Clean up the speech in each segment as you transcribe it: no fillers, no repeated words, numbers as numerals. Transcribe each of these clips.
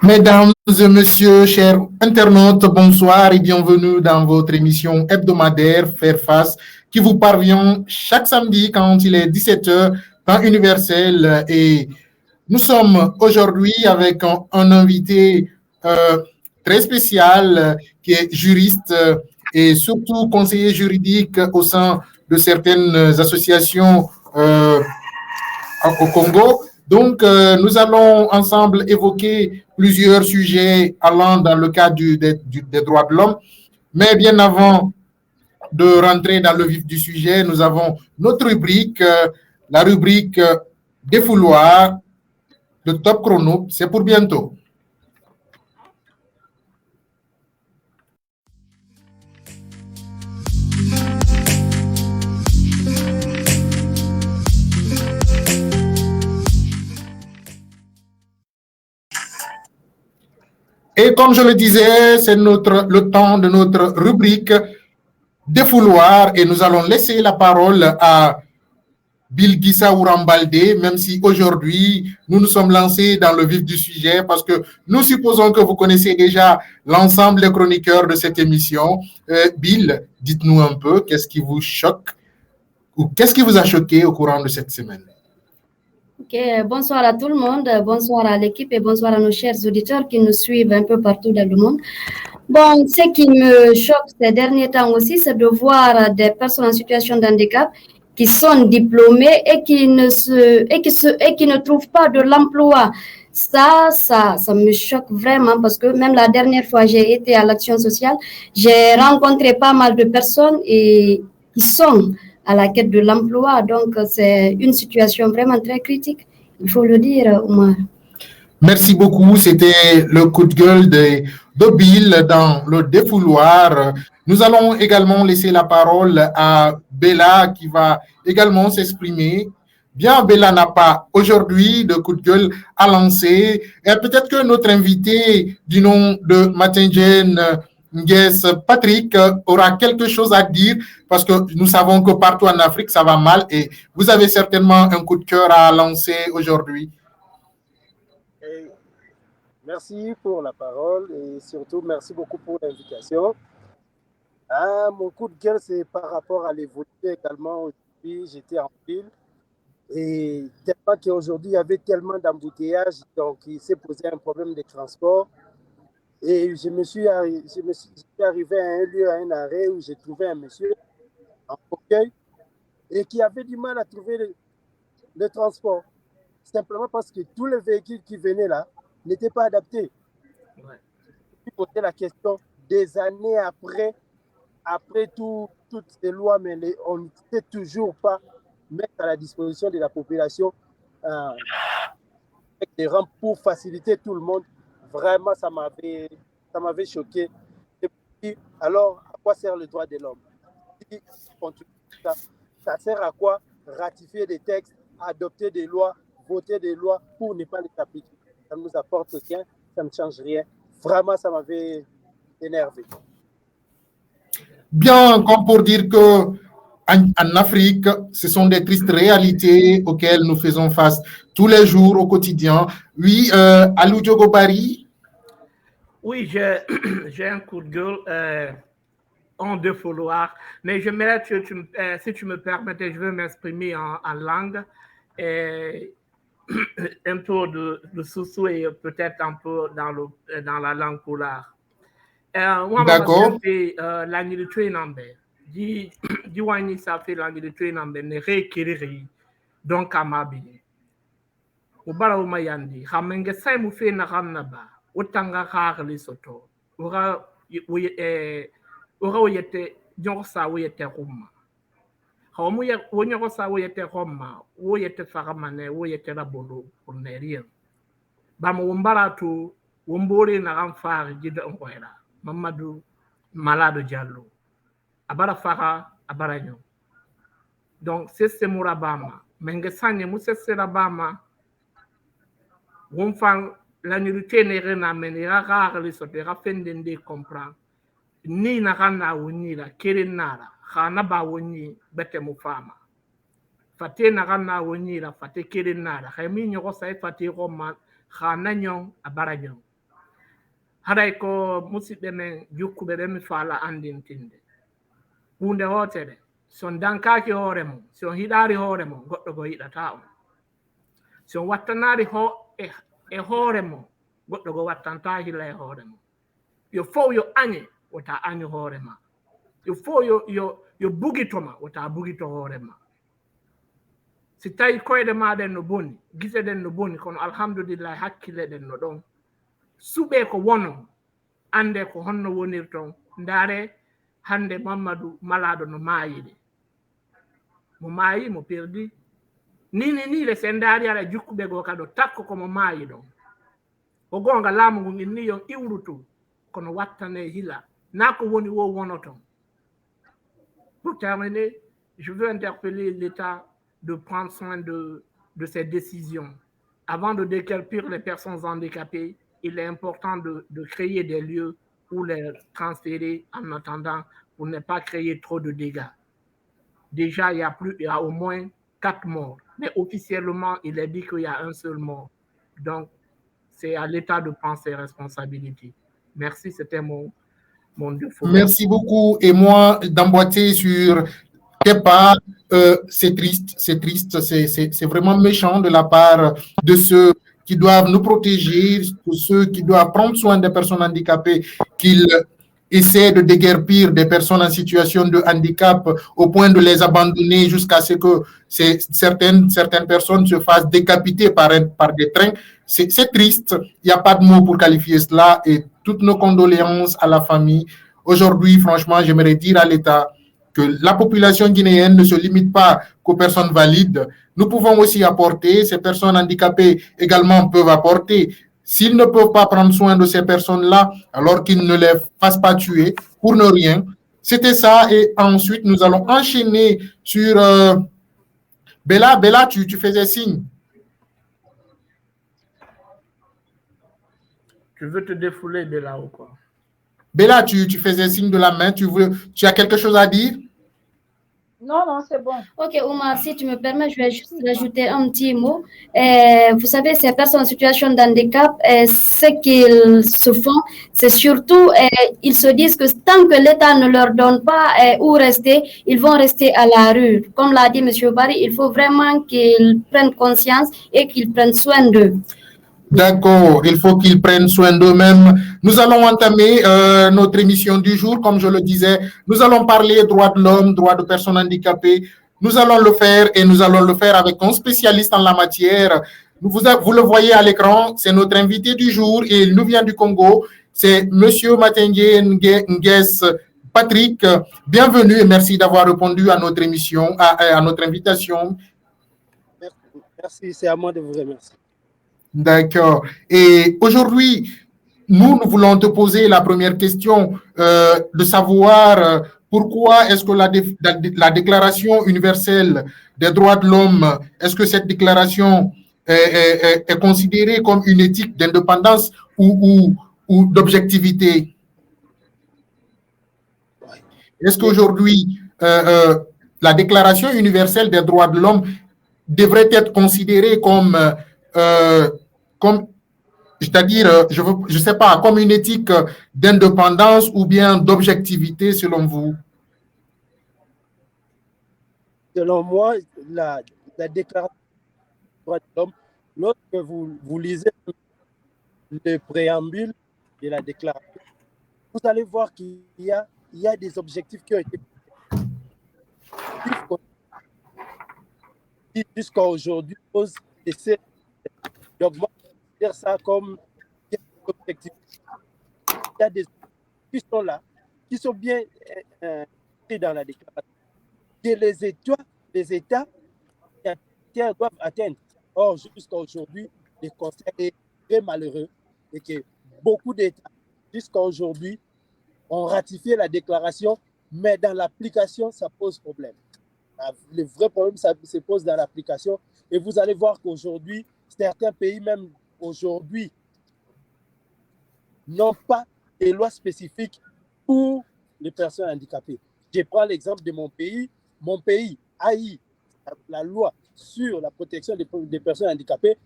Mesdames et messieurs, chers internautes, bonsoir et bienvenue dans votre émission hebdomadaire Faire Face qui vous parvient chaque samedi quand il est 17h temps universel. Et nous sommes aujourd'hui avec un invité très spécial qui est juriste et surtout conseiller juridique au sein de certaines associations au Congo. Donc, nous allons ensemble évoquer plusieurs sujets allant dans le cadre des droits de l'homme. Mais bien avant de rentrer dans le vif du sujet, nous avons notre rubrique, la rubrique défouloir de Top Chrono. C'est pour bientôt. Et comme je le disais, c'est le temps de notre rubrique défouloir et nous allons laisser la parole à Bilguissa Ourambalde, même si aujourd'hui nous nous sommes lancés dans le vif du sujet parce que nous supposons que vous connaissez déjà l'ensemble des chroniqueurs de cette émission. Bill, dites-nous un peu qu'est-ce qui vous choque ou qu'est-ce qui vous a choqué au courant de cette semaine. Ok, bonsoir à tout le monde, bonsoir à l'équipe et bonsoir à nos chers auditeurs qui nous suivent un peu partout dans le monde. Bon, ce qui me choque ces derniers temps aussi, c'est de voir des personnes en situation de handicap qui sont diplômés et qui ne trouvent pas de l'emploi. Ça me choque vraiment parce que même la dernière fois, j'ai été à l'action sociale, j'ai rencontré pas mal de personnes qui sont à la quête de l'emploi. Donc, c'est une situation vraiment très critique. Il faut le dire, Omar. Merci beaucoup. C'était le coup de gueule de Bill dans le défouloir. Nous allons également laisser la parole à Bella qui va également s'exprimer. Bien, Bella n'a pas aujourd'hui de coup de gueule à lancer. Et peut-être que notre invité du nom de Matingen Ngues Patrick aura quelque chose à dire parce que nous savons que partout en Afrique, ça va mal et vous avez certainement un coup de cœur à lancer aujourd'hui. Merci pour la parole et surtout merci beaucoup pour l'invitation. Mon coup de gueule, c'est par rapport à l'évolution également. Aujourd'hui, j'étais en ville et tellement qu'aujourd'hui, il y avait tellement d'embouteillages, donc il s'est posé un problème de transport. Et je suis arrivé à un lieu, à un arrêt où j'ai trouvé un monsieur en fauteuil et qui avait du mal à trouver le transport. Simplement parce que tous les véhicules qui venaient là n'étaient pas adaptés. Ouais. Je me posais la question des années après toutes ces lois, mais on ne sait toujours pas mettre à la disposition de la population des rampes pour faciliter tout le monde. Vraiment, ça m'avait choqué. Et alors, à quoi sert le droit de l'homme? Ça sert à quoi ratifier des textes, adopter des lois, voter des lois pour ne pas les appliquer? Ça ne nous apporte rien, ça ne change rien. Vraiment, ça m'avait énervé. Bien, comme pour dire que en Afrique, ce sont des tristes réalités auxquelles nous faisons face tous les jours au quotidien. Oui, Alou Djogobari. Oui, j'ai un coup de gueule en défouloir, mais j'aimerais que si tu me permettais, je veux m'exprimer en langue, un peu de Soussou et peut-être un peu dans la langue poulard. D'accord. Langue de Tuenambe. Di wani ça fait langue de Tuenambe ne rekiri donc amabi. Ubara umayandi, hamenge sai mu fe na kanaba, utanga khagli soto. Ura uyete jonsa uyete rumma. Hamuya wonyosa uyete rumma, uyete fagamane, uyete rabolo pour ne rien. Bama umbara tu umbori na ramfari jida onkwera. Mamadou Malade Diallo. Abara Fara, Abaranyo. Donc, c'est Mourabama. Mengesanye, Mousse Serabama. Wonfang, la nullité n'est rien à mener, rare les sauter, rafendende comprend. Ni narana wuni la, kirinara, hanaba wuni, bete mufama. Fate narana wuni la, fate kirinara, Rémi Nyorosa fate roman, hananyon, Abaranyo. haray ko musidɓe men jukkuɓe ɓe mi faala andintinde hunde wotere son dankaki hoore mum si on hiɗari hoore mum goɗɗo go yiɗata on si on wattanari e hoore mum goɗɗo go wattanta hila e hoore mum yo fof yo añe wota añu hoore ma yo fof yo bugitoma wota bugito hoore ma si tawi koyɗe maɗen no boni gise ɗen no boni kono alhamdulillah hakkille ɗen no ɗon suɓe ko wono ande ko honno wonirton ndaare hande Mamadou malaɗo no maayiɗe mo maayi mo perdi ni le sen ndaari ala jukkuɓe goo kadi takko komo maayi ɗon ko goonga laamu ngu inni yon iwrutu kono wattane hila na ko woni wo wonoton. Pour terminer, je veux interpeller l'État de prendre soin de ces décisions. Avant de déguerpir les personnes handicapées, il est important de créer des lieux où les transférer en attendant pour ne pas créer trop de dégâts. Déjà, il y a au moins 4 morts, mais officiellement, il est dit qu'il y a un seul mort. Donc, c'est à l'État de prendre ses responsabilités. Merci, c'était mon défaut. Merci beaucoup. Et moi, d'emboîter sur tes pas, c'est triste, c'est vraiment méchant de la part de ceux qui doivent nous protéger, de ceux qui doivent prendre soin des personnes handicapées, qu'ils essaient de déguerpir des personnes en situation de handicap au point de les abandonner jusqu'à ce que certaines personnes se fassent décapiter par des trains. C'est triste, il n'y a pas de mots pour qualifier cela et toutes nos condoléances à la famille. Aujourd'hui, franchement, j'aimerais dire à l'État que la population guinéenne ne se limite pas qu'aux personnes valides. Nous pouvons aussi apporter, ces personnes handicapées également peuvent apporter. S'ils ne peuvent pas prendre soin de ces personnes-là, alors qu'ils ne les fassent pas tuer pour ne rien. C'était ça. Et ensuite, nous allons enchaîner sur... Bella, tu faisais signe. Tu veux te défouler, Bella, ou quoi? Bella, tu faisais signe de la main. Tu as quelque chose à dire? Non, c'est bon. Ok, Omar, si tu me permets, je vais juste rajouter un petit mot. Vous savez, ces personnes en situation de handicap, ce qu'ils se font, c'est surtout, ils se disent que tant que l'État ne leur donne pas où rester, ils vont rester à la rue. Comme l'a dit M. Barry, il faut vraiment qu'ils prennent conscience et qu'ils prennent soin d'eux. D'accord, il faut qu'ils prennent soin d'eux-mêmes. Nous allons entamer notre émission du jour, comme je le disais. Nous allons parler droits de l'homme, droits de personnes handicapées. Nous allons le faire et nous allons le faire avec un spécialiste en la matière. Vous le voyez à l'écran, c'est notre invité du jour et il nous vient du Congo. C'est M. Matengue Ngues Patrick. Bienvenue et merci d'avoir répondu à notre émission, à notre invitation. Merci, c'est à moi de vous remercier. D'accord. Et aujourd'hui, nous voulons te poser la première question, de savoir pourquoi est-ce que la Déclaration universelle des droits de l'homme, est-ce que cette déclaration est considérée comme une éthique d'indépendance ou d'objectivité? Est-ce qu'aujourd'hui, la Déclaration universelle des droits de l'homme devrait être considérée comme c'est-à-dire, je sais pas, comme une éthique d'indépendance ou bien d'objectivité, selon vous? Selon moi, la Déclaration des droits de l'homme, lorsque vous lisez le préambule de la déclaration, vous allez voir qu'il y a des objectifs qui ont été jusqu'à aujourd'hui pose des... Donc, moi, je considère ça comme des objectifs. Il y a des objectifs qui sont là, qui sont bien pris dans la déclaration, que les États doivent atteindre. Or, jusqu'à aujourd'hui, le constat est très malheureux et que beaucoup d'États, jusqu'à aujourd'hui, ont ratifié la déclaration, mais dans l'application, ça pose problème. Le vrai problème, ça se pose dans l'application. Et vous allez voir qu'aujourd'hui, certains pays, même aujourd'hui, n'ont pas de loi spécifique pour les personnes handicapées. Je prends l'exemple de mon pays. Mon pays a eu la loi sur la protection des personnes handicapées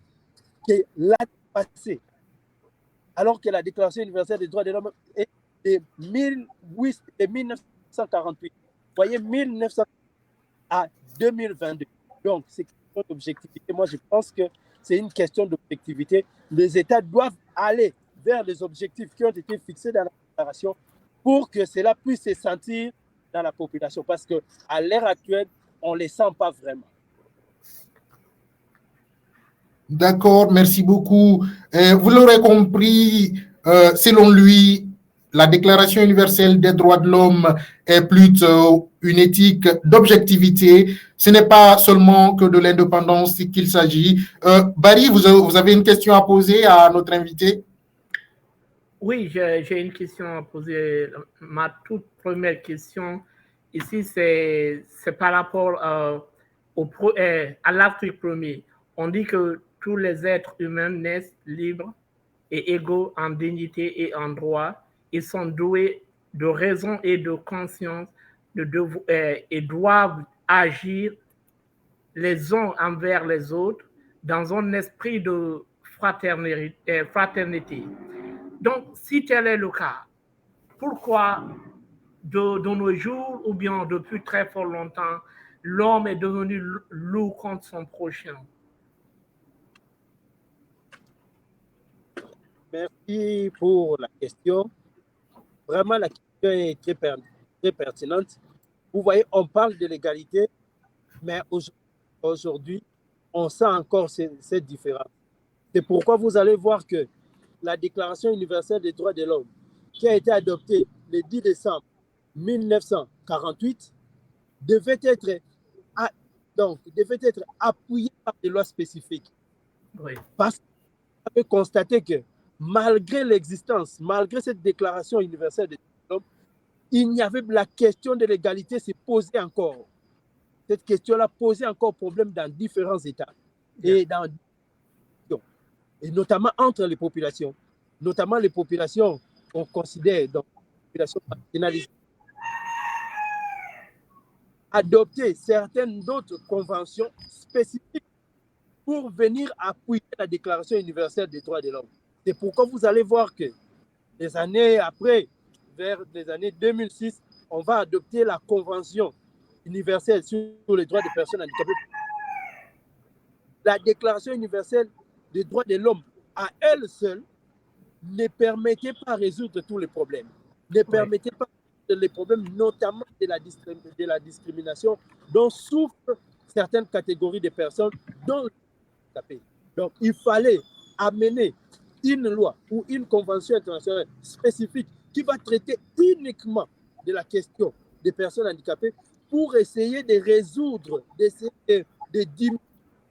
qui l'année passée. alors que la Déclaration universelle des droits de l'homme est de 1948. Vous voyez, 1900 à 2022. Donc, c'est une question d'objectivité. Moi, je pense que c'est une question d'objectivité. Les États doivent aller vers les objectifs qui ont été fixés dans la déclaration pour que cela puisse se sentir dans la population. Parce qu'à l'heure actuelle, on ne les sent pas vraiment. D'accord, merci beaucoup. Vous l'aurez compris, selon lui, la Déclaration universelle des droits de l'homme est plutôt une éthique d'objectivité. Ce n'est pas seulement que de l'indépendance qu'il s'agit. Barry, vous avez une question à poser à notre invité? Oui, j'ai une question à poser. Ma toute première question ici, c'est par rapport à l'article 1er. On dit que tous les êtres humains naissent libres et égaux en dignité et en droit. Ils sont doués de raison et de conscience et doivent agir les uns envers les autres dans un esprit de fraternité. Donc, si tel est le cas, pourquoi de nos jours ou bien depuis très fort longtemps, l'homme est devenu loup contre son prochain? Merci pour la question. Vraiment, la question est très pertinente. Vous voyez, on parle de l'égalité, mais aujourd'hui, on sent encore cette différence. C'est pourquoi vous allez voir que la Déclaration universelle des droits de l'homme, qui a été adoptée le 10 décembre 1948, devait être appuyée par des lois spécifiques. Oui. Parce qu'on peut constater que malgré l'existence, malgré cette Déclaration universelle des droits de l'homme, il n'y avait la question de l'égalité se posait encore. Cette question-là posait encore problème dans différents États et notamment entre les populations, notamment les populations qu'on considère donc populations marginalisées. Adopter certaines d'autres conventions spécifiques pour venir appuyer la Déclaration universelle des droits de l'homme. C'est pourquoi vous allez voir que des années après, vers les années 2006, on va adopter la Convention universelle sur les droits des personnes handicapées. La Déclaration universelle des droits de l'homme, à elle seule, ne permettait pas de résoudre tous les problèmes. Ne permettait pas les problèmes, notamment de la discrimination dont souffrent certaines catégories de personnes, dont les handicapés. Donc, il fallait amener une loi ou une convention internationale spécifique qui va traiter uniquement de la question des personnes handicapées pour essayer de résoudre, d'essayer de diminuer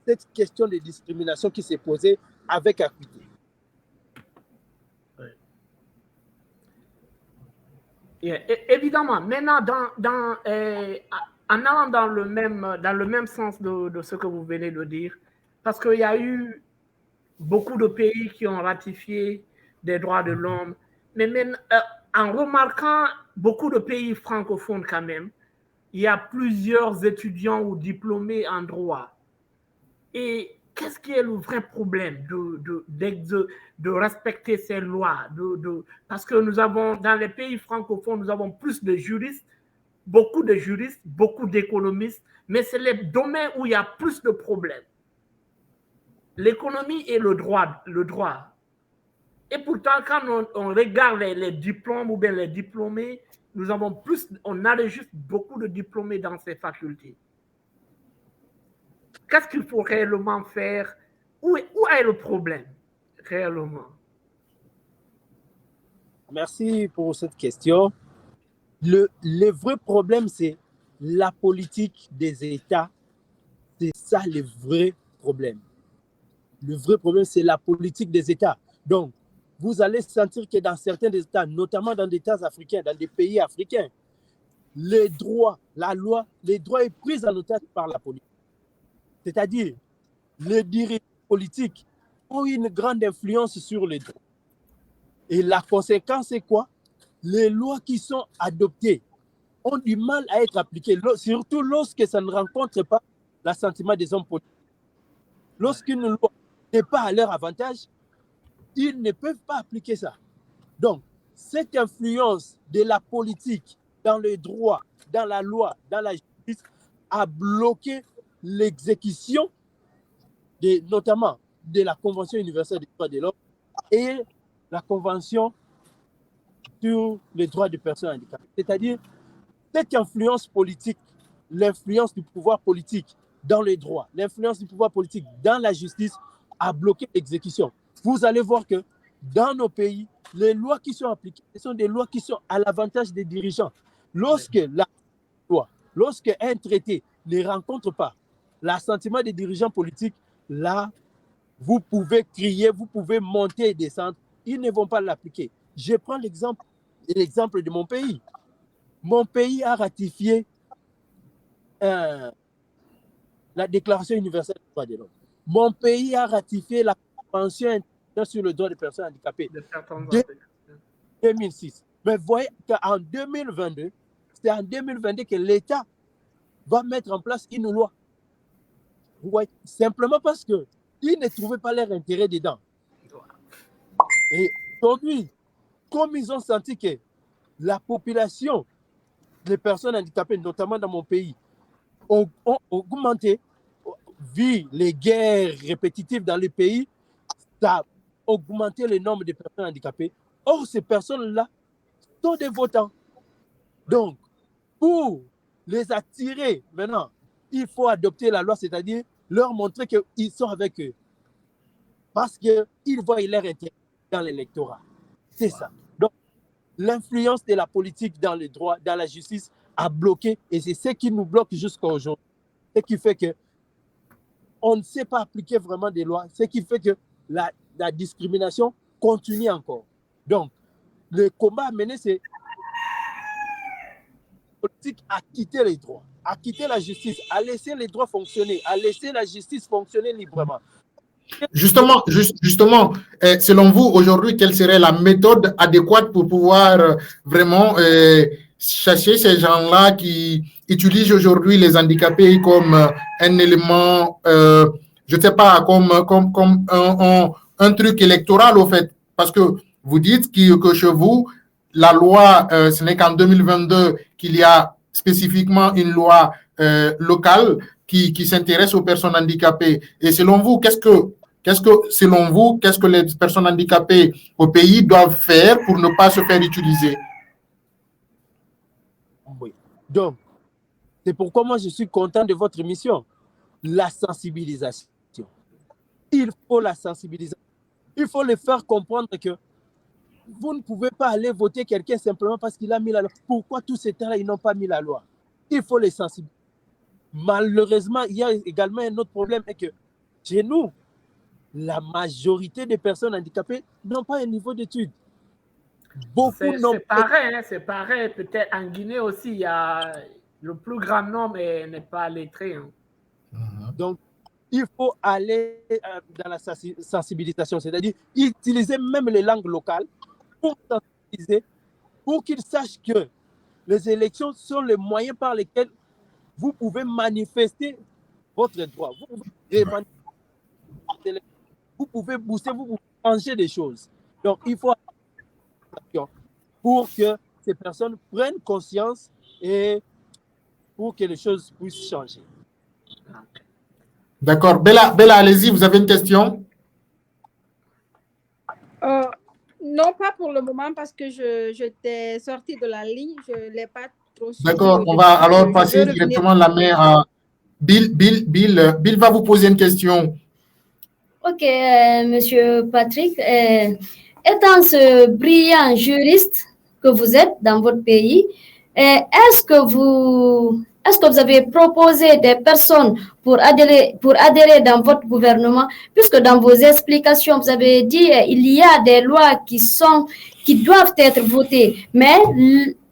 cette question de discrimination qui s'est posée avec acuité. Évidemment, maintenant, en allant dans le même sens de ce que vous venez de dire, parce qu'il y a eu beaucoup de pays qui ont ratifié des droits de l'homme, mais même, en remarquant beaucoup de pays francophones quand même, il y a plusieurs étudiants ou diplômés en droit. Et qu'est-ce qui est le vrai problème de respecter ces lois? Parce que nous avons, dans les pays francophones, nous avons plus de juristes, beaucoup d'économistes, mais c'est les domaines où il y a plus de problèmes. L'économie et le droit. Et pourtant, quand on regarde les diplômes ou bien les diplômés, on a juste beaucoup de diplômés dans ces facultés. Qu'est-ce qu'il faut réellement faire? Où est le problème réellement? Merci pour cette question. Le vrai problème, c'est la politique des États. C'est ça le vrai problème. Le vrai problème, c'est la politique des États. Donc, vous allez sentir que dans certains États, notamment dans des États africains, dans des pays africains, les droits, la loi, les droits est pris en otage par la politique. C'est-à-dire, les dirigeants politiques ont une grande influence sur les droits. Et la conséquence, c'est quoi? Les lois qui sont adoptées ont du mal à être appliquées, surtout lorsque ça ne rencontre pas l'assentiment des hommes politiques. Lorsqu'une loi n'est pas à leur avantage, ils ne peuvent pas appliquer ça. Donc, cette influence de la politique dans le droit, dans la loi, dans la justice, a bloqué l'exécution, notamment de la Convention universelle des droits de l'homme et la Convention sur les droits des personnes handicapées. C'est-à-dire, cette influence politique, l'influence du pouvoir politique dans les droits, l'influence du pouvoir politique dans la justice a bloqué l'exécution. Vous allez voir que dans nos pays, les lois qui sont appliquées, ce sont des lois qui sont à l'avantage des dirigeants. Lorsque un traité ne rencontre pas l'assentiment des dirigeants politiques, là, vous pouvez crier, vous pouvez monter et descendre, ils ne vont pas l'appliquer. Je prends l'exemple de mon pays. Mon pays a ratifié la Déclaration universelle des droits de l'homme. Mon pays a ratifié la Convention internationale sur le droit des personnes handicapées de 2006. Mais vous voyez qu'en 2022, c'est en 2022 que l'État va mettre en place une loi. Vous voyez, simplement parce qu'ils ne trouvaient pas leur intérêt dedans. Et aujourd'hui, comme ils ont senti que la population des personnes handicapées, notamment dans mon pays, ont augmenté, vu les guerres répétitives dans le pays, ça a augmenté le nombre de personnes handicapées. Or, ces personnes-là sont des votants. Donc, pour les attirer, maintenant, il faut adopter la loi, c'est-à-dire leur montrer qu'ils sont avec eux. Parce qu'ils voient leur intérêt dans l'électorat. C'est ça. Donc, l'influence de la politique dans les droits, dans la justice, a bloqué, et c'est ce qui nous bloque jusqu'à aujourd'hui. Ce qui fait qu'on ne sait pas appliquer vraiment des lois, ce qui fait que la discrimination continue encore. Donc, le combat à mener, c'est la politique à quitter les droits, à quitter la justice, à laisser les droits fonctionner, à laisser la justice fonctionner librement. Justement, selon vous, aujourd'hui, quelle serait la méthode adéquate pour pouvoir vraiment chasser ces gens-là qui utilisent aujourd'hui les handicapés comme un élément, je ne sais pas, comme un truc électoral, au fait? Parce que vous dites que chez vous, la loi, ce n'est qu'en 2022 qu'il y a spécifiquement une loi locale qui s'intéresse aux personnes handicapées. Et selon vous, qu'est-ce que les personnes handicapées au pays doivent faire pour ne pas se faire utiliser? Oui. Donc, c'est pourquoi moi je suis content de votre émission. La sensibilisation. Il faut la sensibilisation. Il faut les faire comprendre que vous ne pouvez pas aller voter quelqu'un simplement parce qu'il a mis la loi. Pourquoi tous ces temps-là, ils n'ont pas mis la loi? Il faut les sensibiliser. Malheureusement, il y a également un autre problème, c'est que chez nous, la majorité des personnes handicapées n'ont pas un niveau d'études. Beaucoup n'ont pas. C'est pareil. Peut-être en Guinée aussi, il y a le plus grand nombre n'est pas lettré. Donc, il faut aller dans la sensibilisation, c'est-à-dire utiliser même les langues locales pour sensibiliser, pour qu'ils sachent que les élections sont les moyens par lesquels vous pouvez manifester votre droit. Vous pouvez booster, vous pouvez changer des choses. Donc, il faut pour que ces personnes prennent conscience et pour que les choses puissent changer. D'accord. Bella, allez-y, vous avez une question? Non, pas pour le moment parce que j'étais sortie de la ligne, je ne l'ai pas trop suivi. D'accord, on va alors passer directement la main à Bill. Bill va vous poser une question. Ok, Monsieur Patrick, étant ce brillant juriste que vous êtes dans votre pays, est-ce que vous avez proposé des personnes pour adhérer dans votre gouvernement, puisque dans vos explications, vous avez dit il y a des lois qui doivent être votées, mais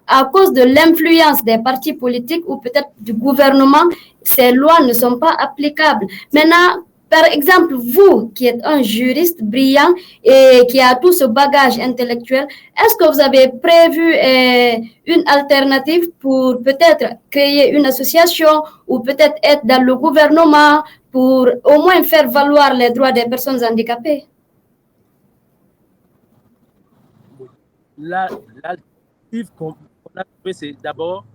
à cause de l'influence des partis politiques ou peut-être du gouvernement, ces lois ne sont pas applicables. Maintenant, par exemple, vous qui êtes un juriste brillant et qui a tout ce bagage intellectuel, est-ce que vous avez prévu une alternative pour peut-être créer une association ou peut-être être dans le gouvernement pour au moins faire valoir les droits des personnes handicapées? l'alternative qu'on a trouvé, c'est d'abord,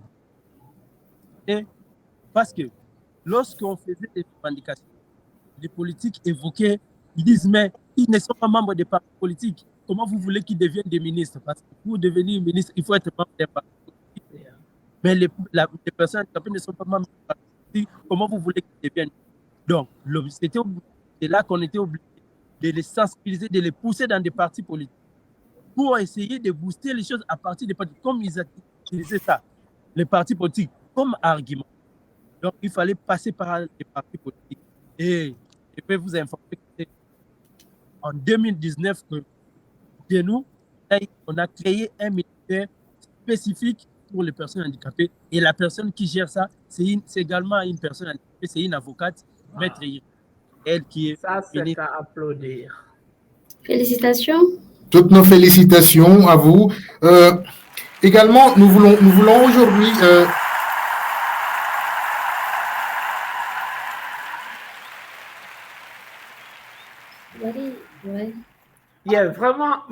parce que lorsqu'on faisait des revendications, les politiques évoquaient, ils disent, mais ils ne sont pas membres des partis politiques. Comment vous voulez qu'ils deviennent des ministres? Parce que pour devenir ministre, il faut être membre des partis politiques. Mais les personnes handicapées ne sont pas membres des partis politiques. Comment vous voulez qu'ils deviennent? Donc, c'est là qu'on était obligé de les sensibiliser, de les pousser dans des partis politiques pour essayer de booster les choses à partir des partis, comme ils utilisaient ça, les partis politiques, comme argument. Donc, il fallait passer par les partis politiques. Et je peux vous informer que c'est en 2019 que chez nous, on a créé un ministère spécifique pour les personnes handicapées. Et la personne qui gère ça, c'est également une personne handicapée, c'est une avocate, Maître Iri. Elle qui est... Ça, c'est à applaudir. Félicitations. Toutes nos félicitations à vous. Également, nous voulons aujourd'hui... Yeah, vraiment,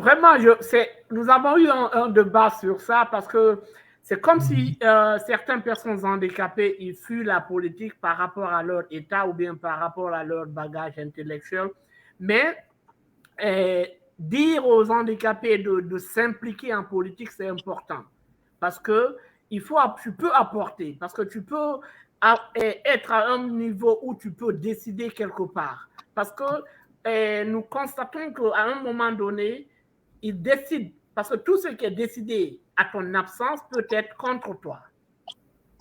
nous avons eu un débat sur ça parce que c'est comme si certaines personnes handicapées ils fuient la politique par rapport à leur état ou bien par rapport à leur bagage intellectuel. Mais dire aux handicapés de s'impliquer en politique, c'est important parce que tu peux apporter, parce que tu peux être à un niveau où tu peux décider quelque part. Parce que nous constatons qu'à un moment donné, ils décident, parce que tout ce qui est décidé à ton absence peut être contre toi.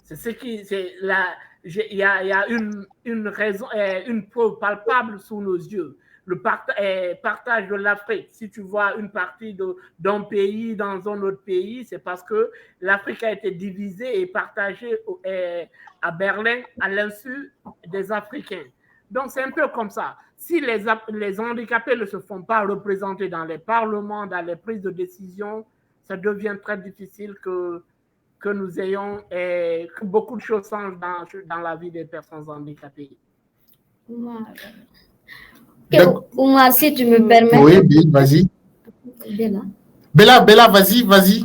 C'est ce qui, c'est là, il y a une raison, une preuve palpable sous nos yeux. Le partage de l'Afrique. Si tu vois une partie d'un pays dans un autre pays, c'est parce que l'Afrique a été divisée et partagée à Berlin à l'insu des Africains. Donc, c'est un peu comme ça. Si les handicapés ne se font pas représenter dans les parlements, dans les prises de décision, ça devient très difficile que nous ayons, que beaucoup de choses changent dans la vie des personnes handicapées. Oumar, si tu me permets. Oui, Bill, vas-y. Bella, vas-y.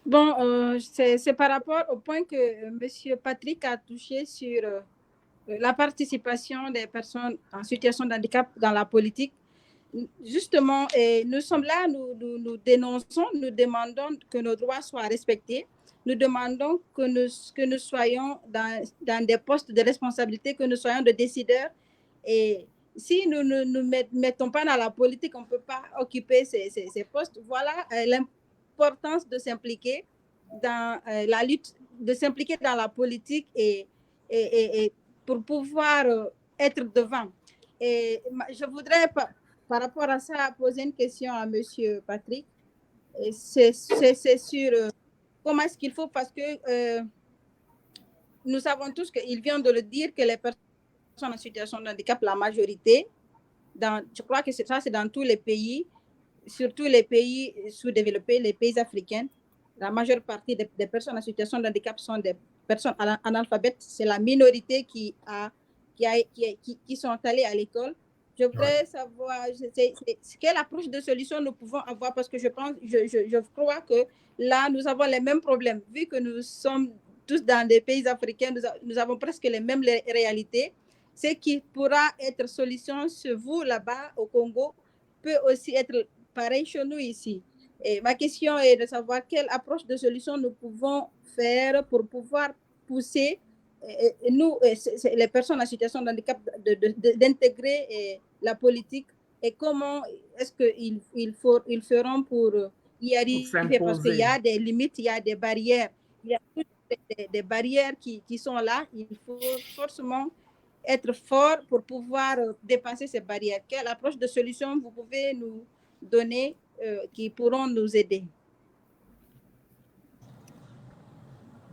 Bon, c'est par rapport au point que M. Patrick a touché sur la participation des personnes en situation de handicap dans la politique. Justement, nous sommes là, nous dénonçons, nous demandons que nos droits soient respectés. Nous demandons que nous soyons dans des postes de responsabilité, que nous soyons des décideurs. Et si nous ne nous mettons pas dans la politique, on ne peut pas occuper ces postes. Voilà l'importance de s'impliquer dans la lutte, de s'impliquer dans la politique et pour pouvoir être devant. Et je voudrais, par rapport à ça, poser une question à M. Patrick. C'est sur comment est-ce qu'il faut, parce que nous savons tous qu'il vient de le dire, que les personnes en situation de handicap, la majorité, je crois que c'est dans tous les pays, surtout les pays sous-développés, les pays africains, la majeure partie des personnes en situation de handicap sont des personnes analphabètes. C'est la minorité qui sont allées à l'école. Je voudrais savoir quelle approche de solution nous pouvons avoir, parce que je crois que là, nous avons les mêmes problèmes. Vu que nous sommes tous dans des pays africains, nous avons presque les mêmes réalités. Ce qui pourra être solution chez vous là-bas au Congo peut aussi être pareil chez nous ici. Et ma question est de savoir quelle approche de solution nous pouvons faire pour pouvoir pousser nous, les personnes en situation de handicap, d'intégrer la politique, et comment est-ce qu'ils feront pour y arriver, parce qu'il y a des limites, il y a des barrières, il y a des barrières qui sont là. Il faut forcément être fort pour pouvoir dépasser ces barrières. Quelle approche de solution vous pouvez nous donner qui pourront nous aider?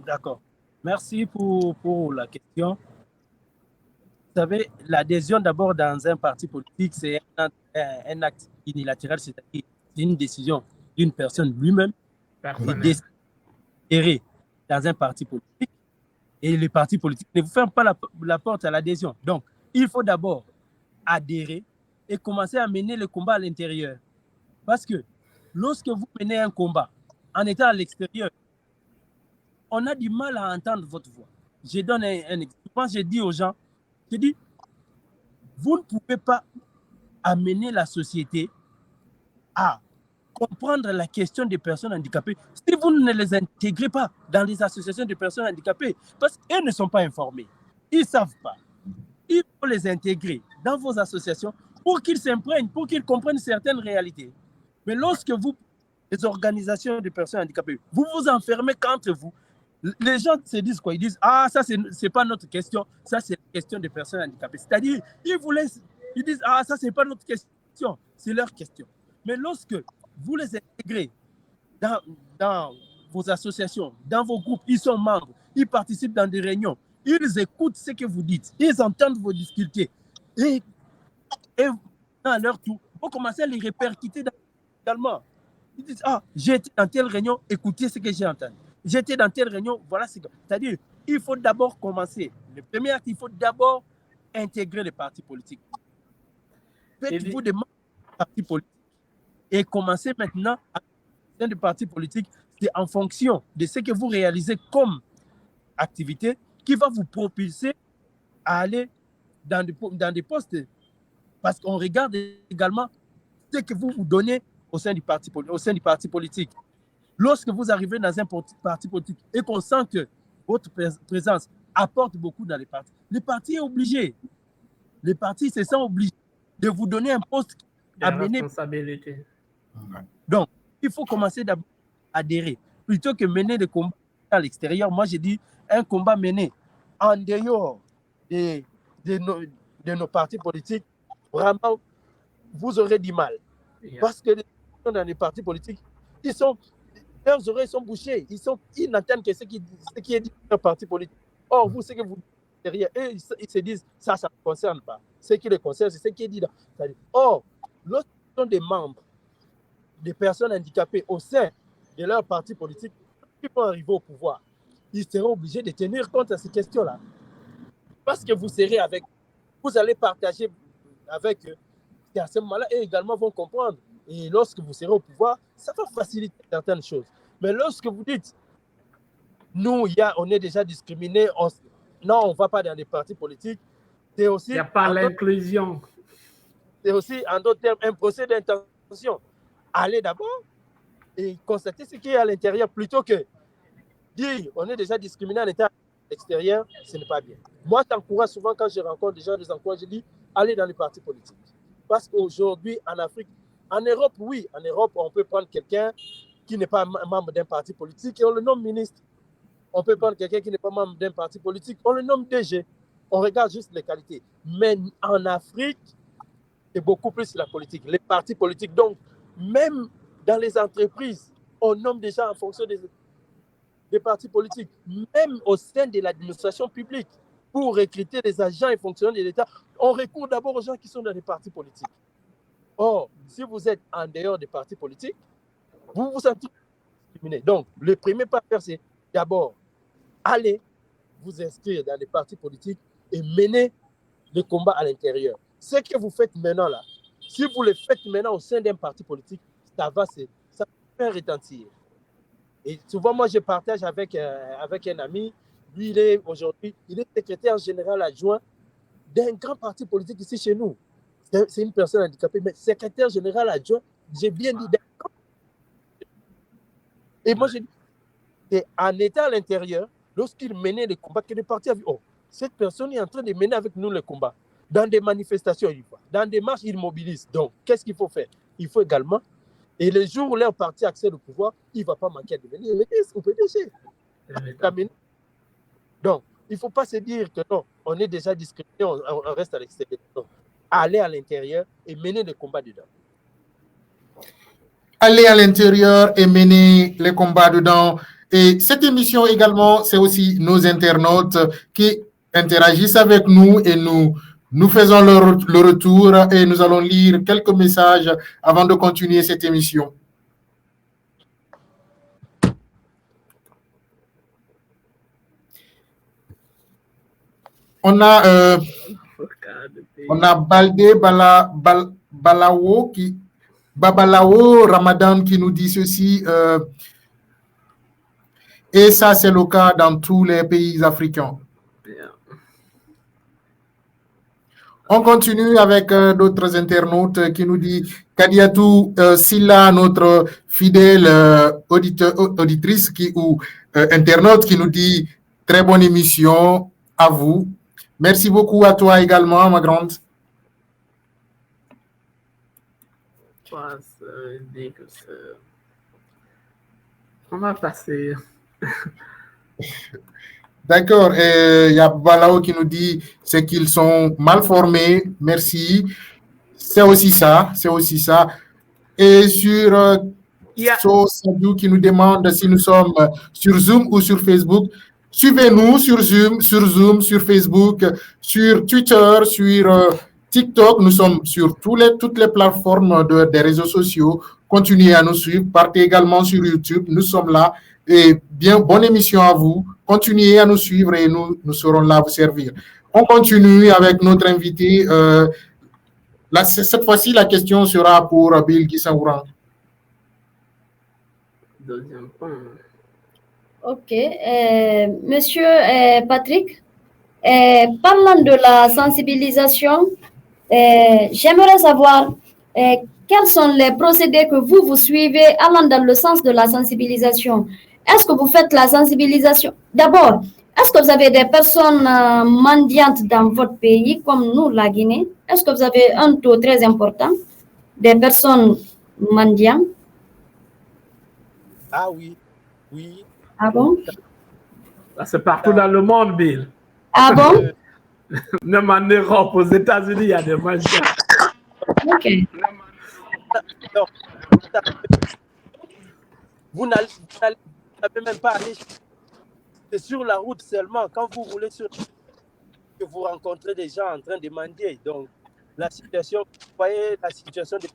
D'accord. Merci pour la question. Vous savez, l'adhésion d'abord dans un parti politique, c'est un acte unilatéral, c'est-à-dire c'est une décision d'une personne lui-même d'adhérer dans un parti politique. Et les partis politiques ne vous ferment pas la porte à l'adhésion. Donc, il faut d'abord adhérer et commencer à mener le combat à l'intérieur. Parce que lorsque vous menez un combat en étant à l'extérieur, on a du mal à entendre votre voix. Je donne un exemple. Moi, je dis aux gens, je dis, vous ne pouvez pas amener la société à comprendre la question des personnes handicapées si vous ne les intégrez pas dans les associations de personnes handicapées, parce qu'elles ne sont pas informées. Ils ne savent pas. Il faut les intégrer dans vos associations pour qu'ils s'imprègnent, pour qu'ils comprennent certaines réalités. Mais lorsque vous, les organisations de personnes handicapées, vous vous enfermez qu'entre vous, les gens se disent quoi? Ils disent, ah, ça, c'est pas notre question, ça, c'est la question des personnes handicapées. C'est-à-dire, ils vous laissent, ils disent, ah, ça, c'est pas notre question, c'est leur question. Mais lorsque vous les intégrez dans vos associations, dans vos groupes, ils sont membres, ils participent dans des réunions, ils écoutent ce que vous dites, ils entendent vos difficultés. Et à leur tour, vous commencez à les répercuter également. Ils disent, ah, j'ai été dans telle réunion, écoutez ce que j'ai entendu. J'étais dans telle réunion, voilà ce que... C'est-à-dire, il faut d'abord commencer. Le premier acte, il faut d'abord intégrer les partis politiques. Faites-vous des membres des partis politiques. Et commencez maintenant à sein des partis politiques. C'est en fonction de ce que vous réalisez comme activité qui va vous propulser à aller dans des postes. Parce qu'on regarde également ce que vous vous donnez au sein du parti politique. Lorsque vous arrivez dans un parti politique et qu'on sent que votre présence apporte beaucoup dans les partis est obligé. Les partis se sentent obligés de vous donner un poste à mener. Responsabilité. Donc, il faut commencer d'abord à adhérer. Plutôt que mener des combats à l'extérieur, moi je dis un combat mené en dehors de nos partis politiques, vraiment, vous aurez du mal. Yeah. Parce que les gens dans les partis politiques, leurs oreilles sont bouchées, ils n'entendent que ce qui est dit dans le parti politique. Or, vous, ce que vous dites derrière, eux, ils se disent, ça ne me concerne pas. Ce qui les concerne, c'est ce qui est dit là. Or, lorsqu'ils sont des membres, des personnes handicapées au sein de leur parti politique, qui vont arriver au pouvoir, ils seront obligés de tenir compte à ces questions-là. Parce que vous allez partager avec eux. Et à ce moment-là, eux également vont comprendre. Et lorsque vous serez au pouvoir, ça va faciliter certaines choses. Mais lorsque vous dites, nous, on est déjà discriminés, non, on ne va pas dans les partis politiques, c'est aussi... Il n'y a pas l'inclusion. C'est aussi, en d'autres termes, un procès d'intention. Allez d'abord et constater ce qui est à l'intérieur plutôt que dire on est déjà discriminé en état extérieur, ce n'est pas bien. Moi, j'encourage souvent quand je rencontre des gens, je dis allez dans les partis politiques. Parce qu'aujourd'hui, en Afrique, en Europe, oui, en Europe, on peut prendre quelqu'un qui n'est pas membre d'un parti politique et on le nomme ministre. On peut prendre quelqu'un qui n'est pas membre d'un parti politique, on le nomme DG. On regarde juste les qualités. Mais en Afrique, c'est beaucoup plus la politique, les partis politiques. Donc, même dans les entreprises, on nomme déjà en fonction des partis politiques. Même au sein de l'administration publique, pour recruter les agents et fonctionnaires de l'État, on recourt d'abord aux gens qui sont dans les partis politiques. Or, si vous êtes en dehors des partis politiques, vous vous sentez discriminé. Donc, le premier pas à faire, c'est d'abord aller vous inscrire dans les partis politiques et mener le combat à l'intérieur. Ce que vous faites maintenant là, si vous le faites maintenant au sein d'un parti politique, ça va faire retentir. Et souvent, moi, je partage avec un ami, lui, aujourd'hui, il est secrétaire général adjoint d'un grand parti politique ici chez nous. C'est une personne handicapée, mais secrétaire général adjoint, j'ai bien dit. Et moi, je dis, c'est en étant à l'intérieur, lorsqu'il menait les combats, que le parti a vu, oh, cette personne est en train de mener avec nous le combat. Dans des manifestations, il va. Dans des marches, il mobilise. Donc, qu'est-ce qu'il faut faire? Il faut également, et le jour où leur parti accède au pouvoir, il ne va pas manquer à devenir ministre ou PDG. Donc, il ne faut pas se dire que non, on est déjà discriminé, on reste à l'extérieur. Non. Aller à l'intérieur et mener les combats dedans. Aller à l'intérieur et mener les combats dedans. Et cette émission également, c'est aussi nos internautes qui interagissent avec nous et nous faisons le retour et nous allons lire quelques messages avant de continuer cette émission. On a Baldé Balawo qui Babalao Ramadan qui nous dit ceci, et ça c'est le cas dans tous les pays africains. On continue avec d'autres internautes qui nous dit Kadiatou Silla, notre fidèle auditrice ou internaute qui nous dit très bonne émission à vous. Merci beaucoup à toi également, ma grande. On va passer. D'accord. Il y a Balao qui nous dit c'est qu'ils sont mal formés. Merci. C'est aussi ça. Et sur Sadou qui nous demande si nous sommes sur Zoom ou sur Facebook. Suivez-nous sur Zoom, sur Facebook, sur Twitter, sur TikTok. Nous sommes sur toutes les plateformes des réseaux sociaux. Continuez à nous suivre. Partez également sur YouTube. Nous sommes là. Et bien, bonne émission à vous. Continuez à nous suivre et nous serons là à vous servir. On continue avec notre invité. Cette fois-ci, la question sera pour Bill Guissaouran. Deuxième point. Ok. Monsieur Patrick, parlant de la sensibilisation, j'aimerais savoir quels sont les procédés que vous suivez allant dans le sens de la sensibilisation. Est-ce que vous faites la sensibilisation? D'abord, est-ce que vous avez des personnes mendiantes dans votre pays, comme nous, la Guinée? Est-ce que vous avez un taux très important des personnes mendiantes? Ah oui. Ah bon? C'est partout dans le monde, Bill. Ah bon? Même en Europe, aux États-Unis, il y a des mendiants. Ok. Non. Vous n'allez même pas aller. C'est sur la route seulement. Quand vous roulez sur la route, que vous rencontrez des gens en train de mendier. Donc, la situation, vous voyez la situation de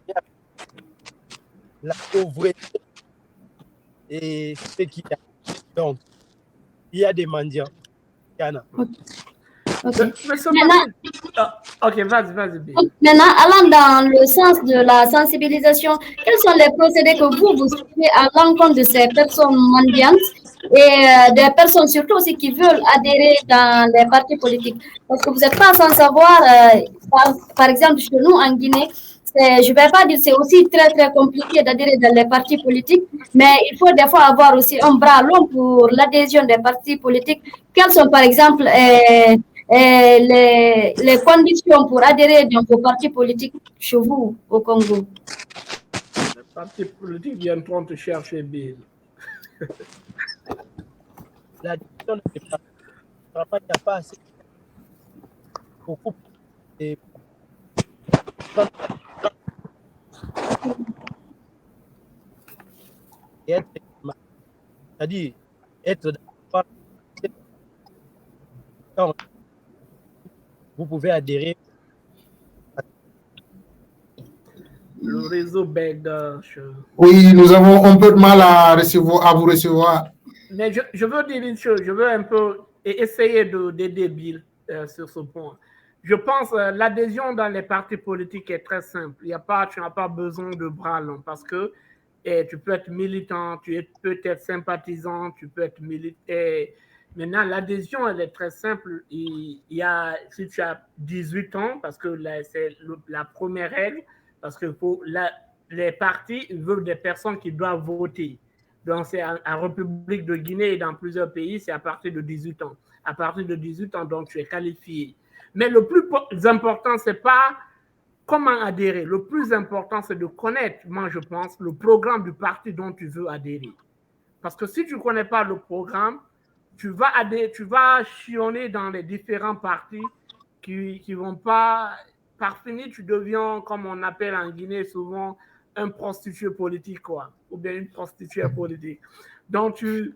la pauvreté et ce qu'il y a. Donc, il y a des mendiants. Il y en a. Okay. Ok, vas-y. Maintenant, allant dans le sens de la sensibilisation, quels sont les procédés que vous suivez à l'encontre de ces personnes mendiantes et des personnes surtout aussi qui veulent adhérer dans les partis politiques? Parce que vous n'êtes pas sans savoir, par exemple, chez nous en Guinée, je ne vais pas dire c'est aussi très, très compliqué d'adhérer dans les partis politiques, mais il faut des fois avoir aussi un bras long pour l'adhésion des partis politiques. Quels sont, par exemple, les conditions pour adhérer dans vos partis politiques chez vous au Congo? Les partis politiques viendront te chercher, Bill. La question ne pas, il n'y a pas assez. Beaucoup de c'est-à-dire être quand vous pouvez adhérer. Le réseau bègue. Oui, nous avons un peu de mal à vous recevoir. Mais je veux dire une chose, je veux un peu essayer d'aider Bill sur ce point. Je pense que l'adhésion dans les partis politiques est très simple. Tu n'as pas besoin de bras longs parce que tu peux être militant, tu peux être sympathisant, tu peux être militant. Maintenant, l'adhésion, elle est très simple. Si tu as 18 ans, parce que c'est la première règle, parce que les partis veulent des personnes qui doivent voter. Donc, c'est en République de Guinée et dans plusieurs pays, c'est à partir de 18 ans. À partir de 18 ans, donc, tu es qualifié. Mais le plus important, ce n'est pas comment adhérer. Le plus important, c'est de connaître, moi, je pense, le programme du parti dont tu veux adhérer. Parce que si tu ne connais pas le programme, tu vas chionner dans les différents partis qui ne vont pas... Par fini, tu deviens, comme on appelle en Guinée souvent, un prostitué politique, quoi, ou bien une prostituée politique. Donc, tu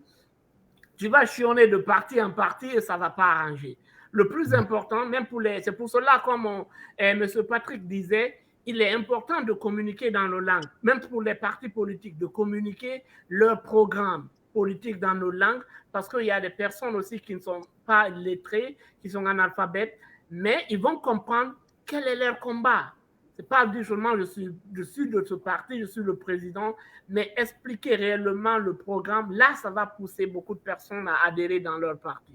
vas chionner de parti en parti et ça ne va pas arranger. Le plus important, même c'est pour cela, comme M. Patrick disait, il est important de communiquer dans nos langues, même pour les partis politiques, de communiquer leur programme politique dans nos langues, parce qu'il y a des personnes aussi qui ne sont pas lettrées, qui sont analphabètes, mais ils vont comprendre quel est leur combat. C'est pas dire seulement je suis de ce parti, je suis le président, mais expliquer réellement le programme. Là, ça va pousser beaucoup de personnes à adhérer dans leur parti.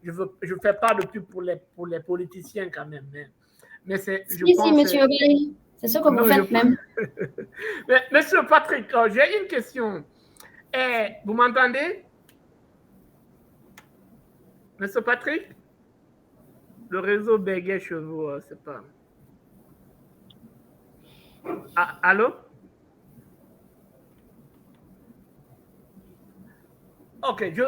Je fais pas de pub pour les politiciens quand même. Mais c'est, je pense. Si, monsieur Obéry, c'est ce que vous faites même. Mais, monsieur Patrick, j'ai une question. Vous m'entendez? Monsieur Patrick? Le réseau bégaye chez vous, c'est pas. Ah, allô? Ok, je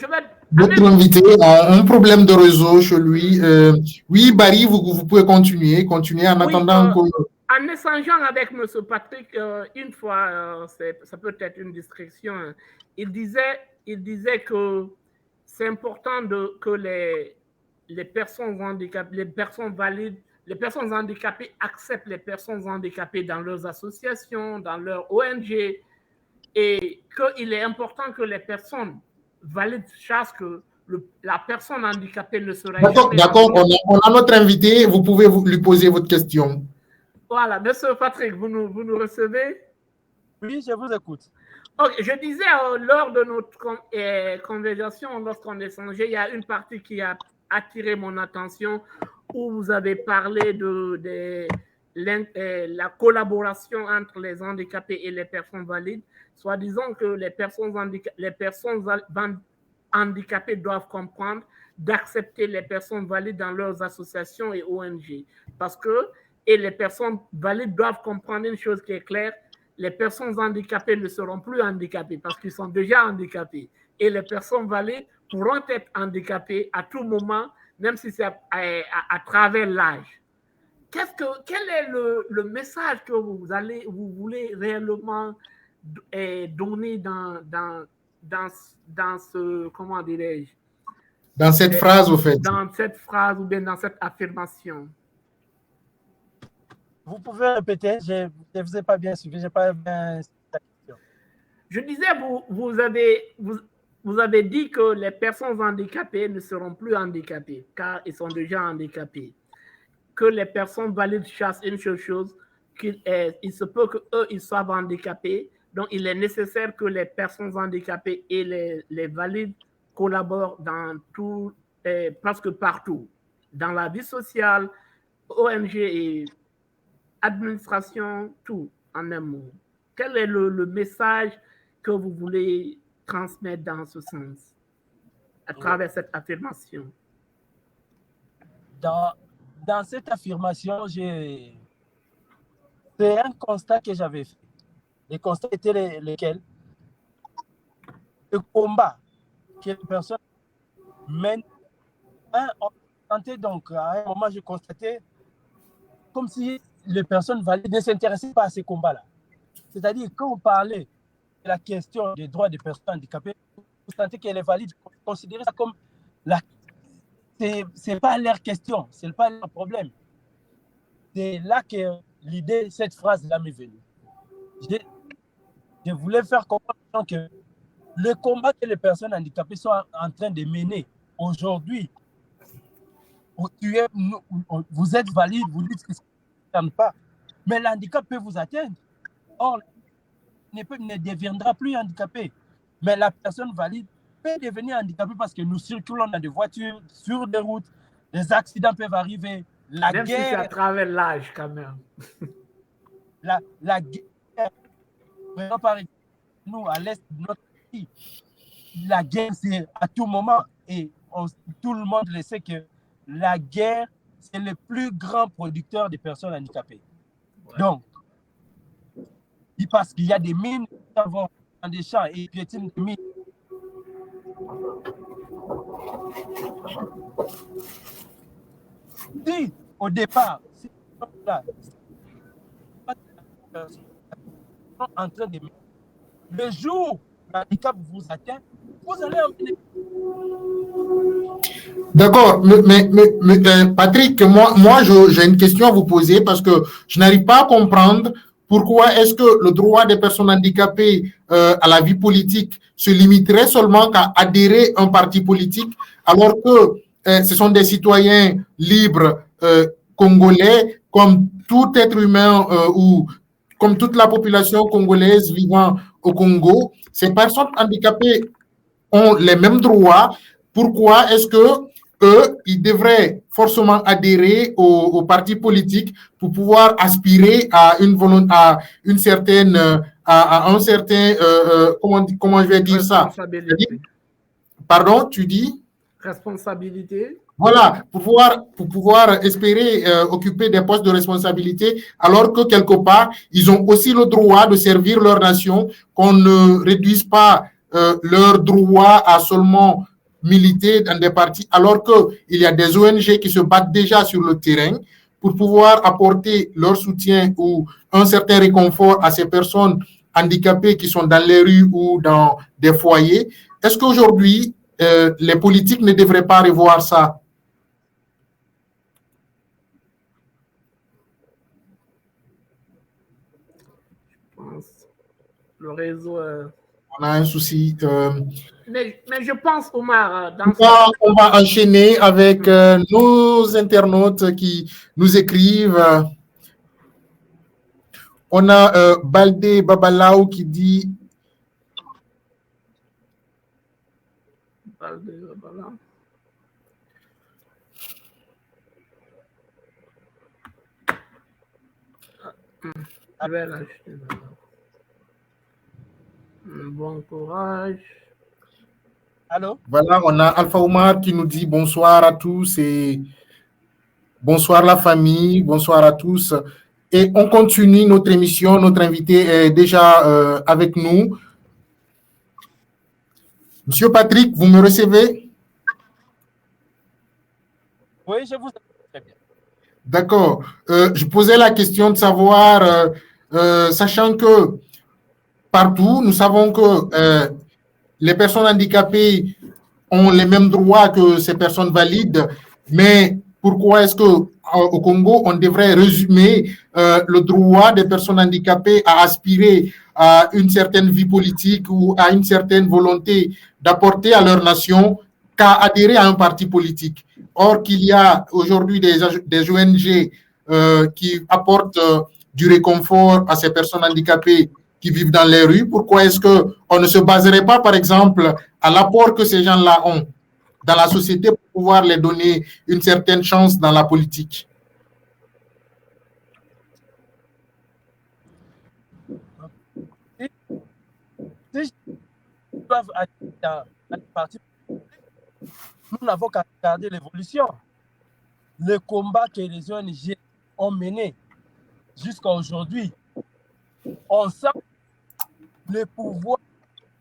vais. Votre invité a un problème de réseau chez lui. Oui, Barry, vous pouvez continuer en attendant que... En échangeant avec M. Patrick, une fois, ça peut être une distraction, hein. Il disait que c'est important que les personnes handicapées, les personnes valides, les personnes handicapées acceptent les personnes handicapées dans leurs associations, dans leurs ONG, et qu'il est important que les personnes valides sachent que la personne handicapée ne sera jamais... D'accord, on a notre invité, vous pouvez lui poser votre question. Voilà, monsieur Patrick, vous nous recevez? Oui, je vous écoute. Okay, je disais, lors de notre conversation, lorsqu'on échangeait, il y a une partie qui a attiré mon attention où vous avez parlé de la collaboration entre les handicapés et les personnes valides, soit disant que les personnes handicapées doivent comprendre d'accepter les personnes valides dans leurs associations et ONG. Et les personnes valides doivent comprendre une chose qui est claire, les personnes handicapées ne seront plus handicapées parce qu'ils sont déjà handicapés. Et les personnes valides pourront être handicapées à tout moment, même si c'est à travers l'âge. Quel est le message que vous voulez réellement donner dans ce, comment dirais-je? Dans cette phrase, au fait. Dans cette phrase ou bien dans cette affirmation. Vous pouvez répéter, je ne vous ai pas bien suivi, je n'ai pas bien la question. Je disais, vous avez dit que les personnes handicapées ne seront plus handicapées, car ils sont déjà handicapés. Que les personnes valides chassent une seule chose, qu'il se peut qu'eux, ils soient handicapés. Donc, il est nécessaire que les personnes handicapées et les valides collaborent dans tout, presque partout, dans la vie sociale, ONG et administration, tout en un mot. Quel est le message que vous voulez transmettre dans ce sens, à travers cette affirmation? Dans cette affirmation, c'est un constat que j'avais fait. Les constats étaient lesquels? Le combat que les personnes mènent. Donc, à un moment, je constatais comme si les personnes valides ne s'intéressaient pas à ces combats-là. C'est-à-dire, quand on parlait de la question des droits des personnes handicapées, vous sentez que les valides considéraient ça comme c'est pas leur question, c'est pas leur problème. C'est là que l'idée, cette phrase-là m'est venue. Je voulais faire comprendre que le combat que les personnes handicapées sont en train de mener aujourd'hui, vous êtes valide, vous dites que ça ne concerne pas, mais l'handicap peut vous atteindre. Or, ne deviendra plus handicapé. Mais la personne valide peut devenir handicapée parce que nous circulons dans des voitures, sur des routes, des accidents peuvent arriver. Même si c'est à travers l'âge quand même. La guerre, par exemple, nous, à l'est de notre pays, la guerre, c'est à tout moment. Et tout le monde le sait que la guerre, c'est le plus grand producteur de personnes handicapées. Ouais. Donc, parce qu'il y a des mines qui vont dans des champs et piétinent des mines. Si, au départ, en train de... Le jour où l'handicap vous atteint, vous allez emmener. D'accord, mais Patrick, moi j'ai une question à vous poser parce que je n'arrive pas à comprendre pourquoi est-ce que le droit des personnes handicapées à la vie politique se limiterait seulement qu'à adhérer à un parti politique alors que ce sont des citoyens libres Congolais, comme tout être humain ou comme toute la population congolaise vivant au Congo, ces personnes handicapées ont les mêmes droits. Pourquoi est-ce que eux, ils devraient forcément adhérer aux partis politiques pour pouvoir aspirer à une certaine, à un certain, comment je vais dire ça? Pardon, tu dis? Responsabilité. Voilà, pour pouvoir espérer occuper des postes de responsabilité, alors que quelque part, ils ont aussi le droit de servir leur nation, qu'on ne réduise pas leur droit à seulement militer dans des partis, alors qu'il y a des ONG qui se battent déjà sur le terrain pour pouvoir apporter leur soutien ou un certain réconfort à ces personnes handicapées qui sont dans les rues ou dans des foyers. Est-ce qu'aujourd'hui, les politiques ne devraient pas revoir ça? Le réseau. On a un souci. Mais je pense, Omar, on va enchaîner avec nos internautes qui nous écrivent. On a Baldé Babalaou qui dit. Baldé Babalaou. Je vais l'acheter. Bon courage. Allô? Voilà, on a Alpha Omar qui nous dit bonsoir à tous et bonsoir la famille, bonsoir à tous. Et on continue notre émission. Notre invité est déjà avec nous. Monsieur Patrick, vous me recevez? Oui, je vous entends très bien. D'accord. Je posais la question de savoir, sachant que partout, nous savons que les personnes handicapées ont les mêmes droits que ces personnes valides, mais pourquoi est-ce qu'au Congo, on devrait résumer le droit des personnes handicapées à aspirer à une certaine vie politique ou à une certaine volonté d'apporter à leur nation qu'à adhérer à un parti politique? Or, qu'il y a aujourd'hui des ONG qui apportent du réconfort à ces personnes handicapées qui vivent dans les rues, pourquoi est-ce qu'on ne se baserait pas, par exemple, à l'apport que ces gens-là ont dans la société pour pouvoir les donner une certaine chance dans la politique? Si ils doivent aller dans le parti, nous n'avons qu'à regarder l'évolution. Le combat que les ONG ont mené jusqu'à aujourd'hui, on sent le pouvoir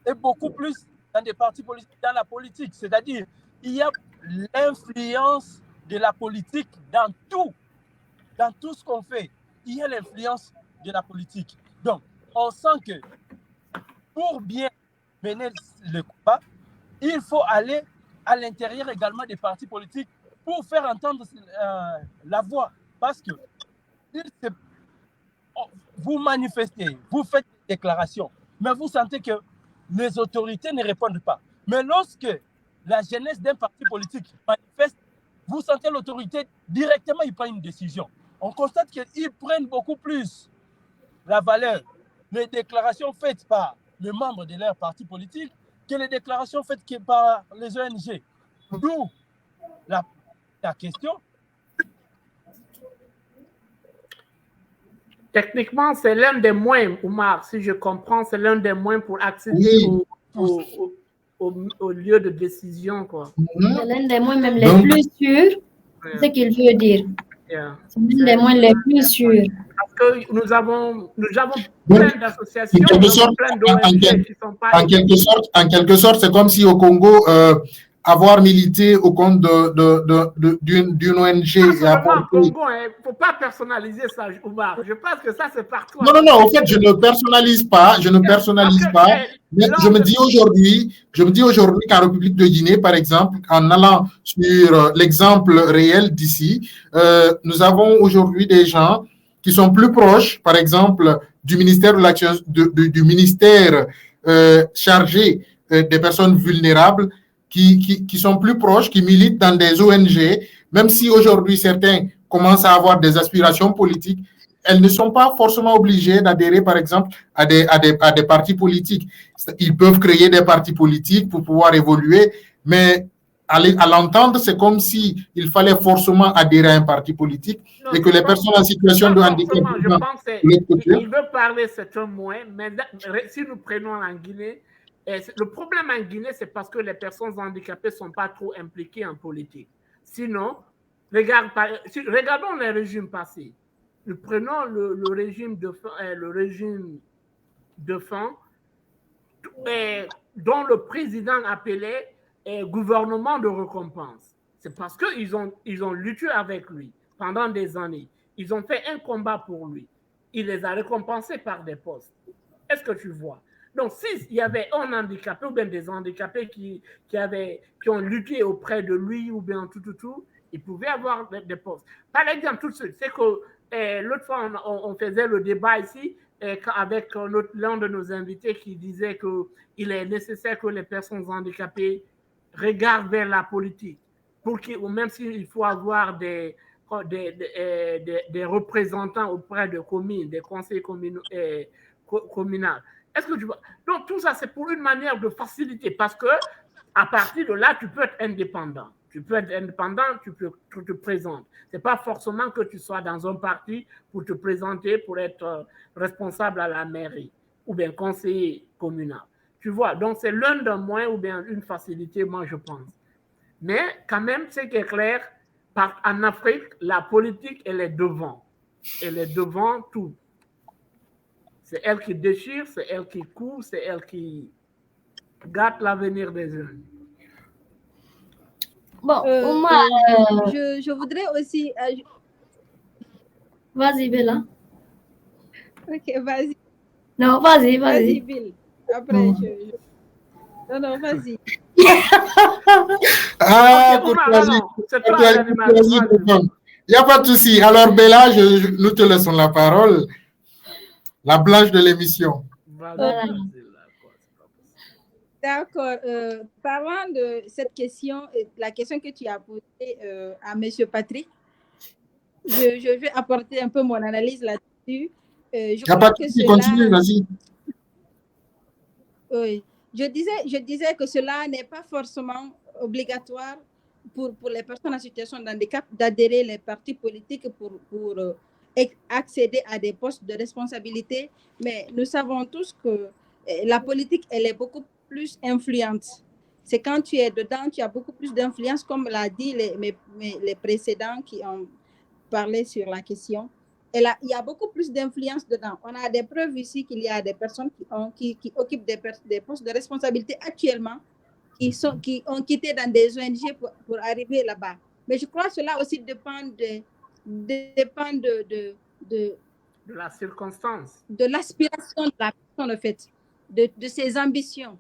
est beaucoup plus dans des partis politiques, dans la politique. C'est-à-dire, il y a l'influence de la politique dans tout ce qu'on fait. Il y a l'influence de la politique. Donc, on sent que pour bien mener le combat, il faut aller à l'intérieur également des partis politiques pour faire entendre la voix. Parce que vous manifestez, vous faites des déclarations, mais vous sentez que les autorités ne répondent pas. Mais lorsque la jeunesse d'un parti politique manifeste, vous sentez l'autorité directement, il prend une décision. On constate qu'ils prennent beaucoup plus la valeur les déclarations faites par les membres de leur parti politique que les déclarations faites par les ONG. D'où la question. Techniquement, c'est l'un des moyens, Omar, si je comprends, c'est l'un des moyens pour accéder au lieu de décision. C'est l'un des moyens même les plus sûrs, c'est ce qu'il veut dire. C'est l'un des moyens les plus sûrs. Parce que nous avons plein d'associations, plein d'ONG qui sont pas... En quelque sorte, c'est comme si au Congo, avoir milité au compte d'une ONG. Congo, il ne faut pas personnaliser ça, Omar. Je pense que ça, c'est partout. Non, en fait, je ne personnalise pas. Mais je me dis aujourd'hui qu'en République de Guinée, par exemple, en allant sur l'exemple réel d'ici, nous avons aujourd'hui des gens qui sont plus proches, par exemple, du ministère de l'action, du ministère chargé des personnes vulnérables, qui sont plus proches, qui militent dans des ONG, même si aujourd'hui certains commencent à avoir des aspirations politiques, elles ne sont pas forcément obligées d'adhérer, par exemple, à des partis politiques. Ils peuvent créer des partis politiques pour pouvoir évoluer, mais à l'entendre, c'est comme si il fallait forcément adhérer à un parti politique et que les personnes en situation de handicap... Je pense qu'il veut parler, c'est un moyen, mais si nous prenons en Guinée, le problème en Guinée, c'est parce que les personnes handicapées ne sont pas trop impliquées en politique. Sinon, regardons les régimes passés. Nous prenons le régime de fin dont le président appelait gouvernement de récompense. C'est parce qu'ils ont lutté avec lui pendant des années. Ils ont fait un combat pour lui. Il les a récompensés par des postes. Est-ce que tu vois? Donc, s'il y avait un handicapé ou bien des handicapés qui ont lutté auprès de lui ou bien tout, ils pouvaient avoir des postes. Par exemple, tout de suite, c'est que l'autre fois, on faisait le débat ici avec l'un de nos invités qui disait qu'il est nécessaire que les personnes handicapées regardent vers la politique, même s'il faut avoir des représentants auprès de communes, des conseils communaux. Est-ce que tu vois? Donc, tout ça, c'est pour une manière de faciliter parce que à partir de là, tu peux être indépendant. Tu te présentes. Ce n'est pas forcément que tu sois dans un parti pour te présenter, pour être responsable à la mairie ou bien conseiller communal. Tu vois, donc c'est l'un des moyens ou bien une facilité, moi, je pense. Mais quand même, ce qui est clair, en Afrique, la politique, elle est devant. Elle est devant tout. C'est elle qui déchire, c'est elle qui court, c'est elle qui gâte l'avenir des jeunes. Bon, moi, je voudrais aussi... Vas-y, Bella. Ok, vas-y. Non, vas-y. Vas-y, Bill. Après, Non, vas-y. Il n'y a pas de souci. Alors, Bella, nous te laissons la parole. La blanche de l'émission. D'accord. Parlant de cette question, la question que tu as posée à M. Patrick, je vais apporter un peu mon analyse là-dessus. Il n'y a pas de souci, continue, vas-y. Oui. Je disais que cela n'est pas forcément obligatoire pour les personnes en situation de handicap d'adhérer les partis politiques pour accéder à des postes de responsabilité, mais nous savons tous que la politique, elle est beaucoup plus influente. C'est quand tu es dedans, tu as beaucoup plus d'influence, comme l'a dit les précédents qui ont parlé sur la question. Il y a beaucoup plus d'influence dedans. On a des preuves ici qu'il y a des personnes qui occupent des postes de responsabilité actuellement, qui ont quitté dans des ONG pour arriver là-bas. Mais je crois que cela aussi dépend de la circonstance. De l'aspiration de la personne, en fait, de ses ambitions.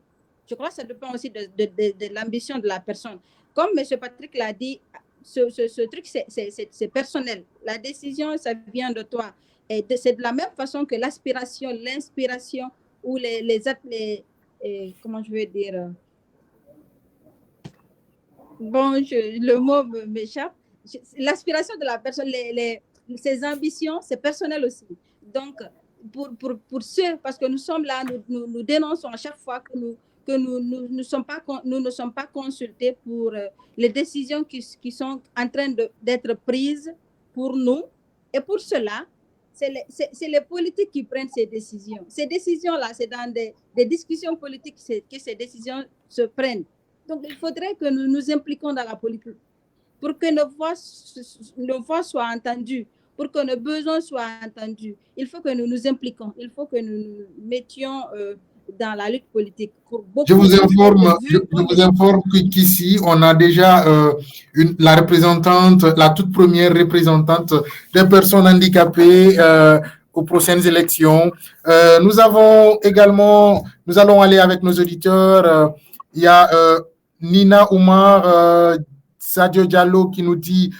Je crois que ça dépend aussi de l'ambition de la personne. Comme M. Patrick l'a dit, ce truc, c'est personnel. La décision, ça vient de toi. Et c'est de la même façon que l'aspiration, l'inspiration ou comment je vais dire... Bon, le mot m'échappe. L'aspiration de la personne, ses ambitions, c'est personnel aussi. Donc, pour ceux, parce que nous sommes là, nous dénonçons à chaque fois que nous ne sommes pas consultés pour les décisions qui sont en train d'être prises pour nous. Et pour cela, c'est les politiques qui prennent ces décisions. Ces décisions-là, c'est dans des discussions politiques que ces décisions se prennent. Donc, il faudrait que nous nous impliquions dans la politique pour que nos voix soient entendues, pour que nos besoins soient entendus. Il faut que nous nous impliquions, il faut que nous nous mettions dans la lutte politique. Je vous informe qu'ici, on a déjà la représentante, la toute première représentante des personnes handicapées aux prochaines élections. Nous allons aller avec nos auditeurs. Il y a Nina Oumar, Sadio Diallo qui nous dit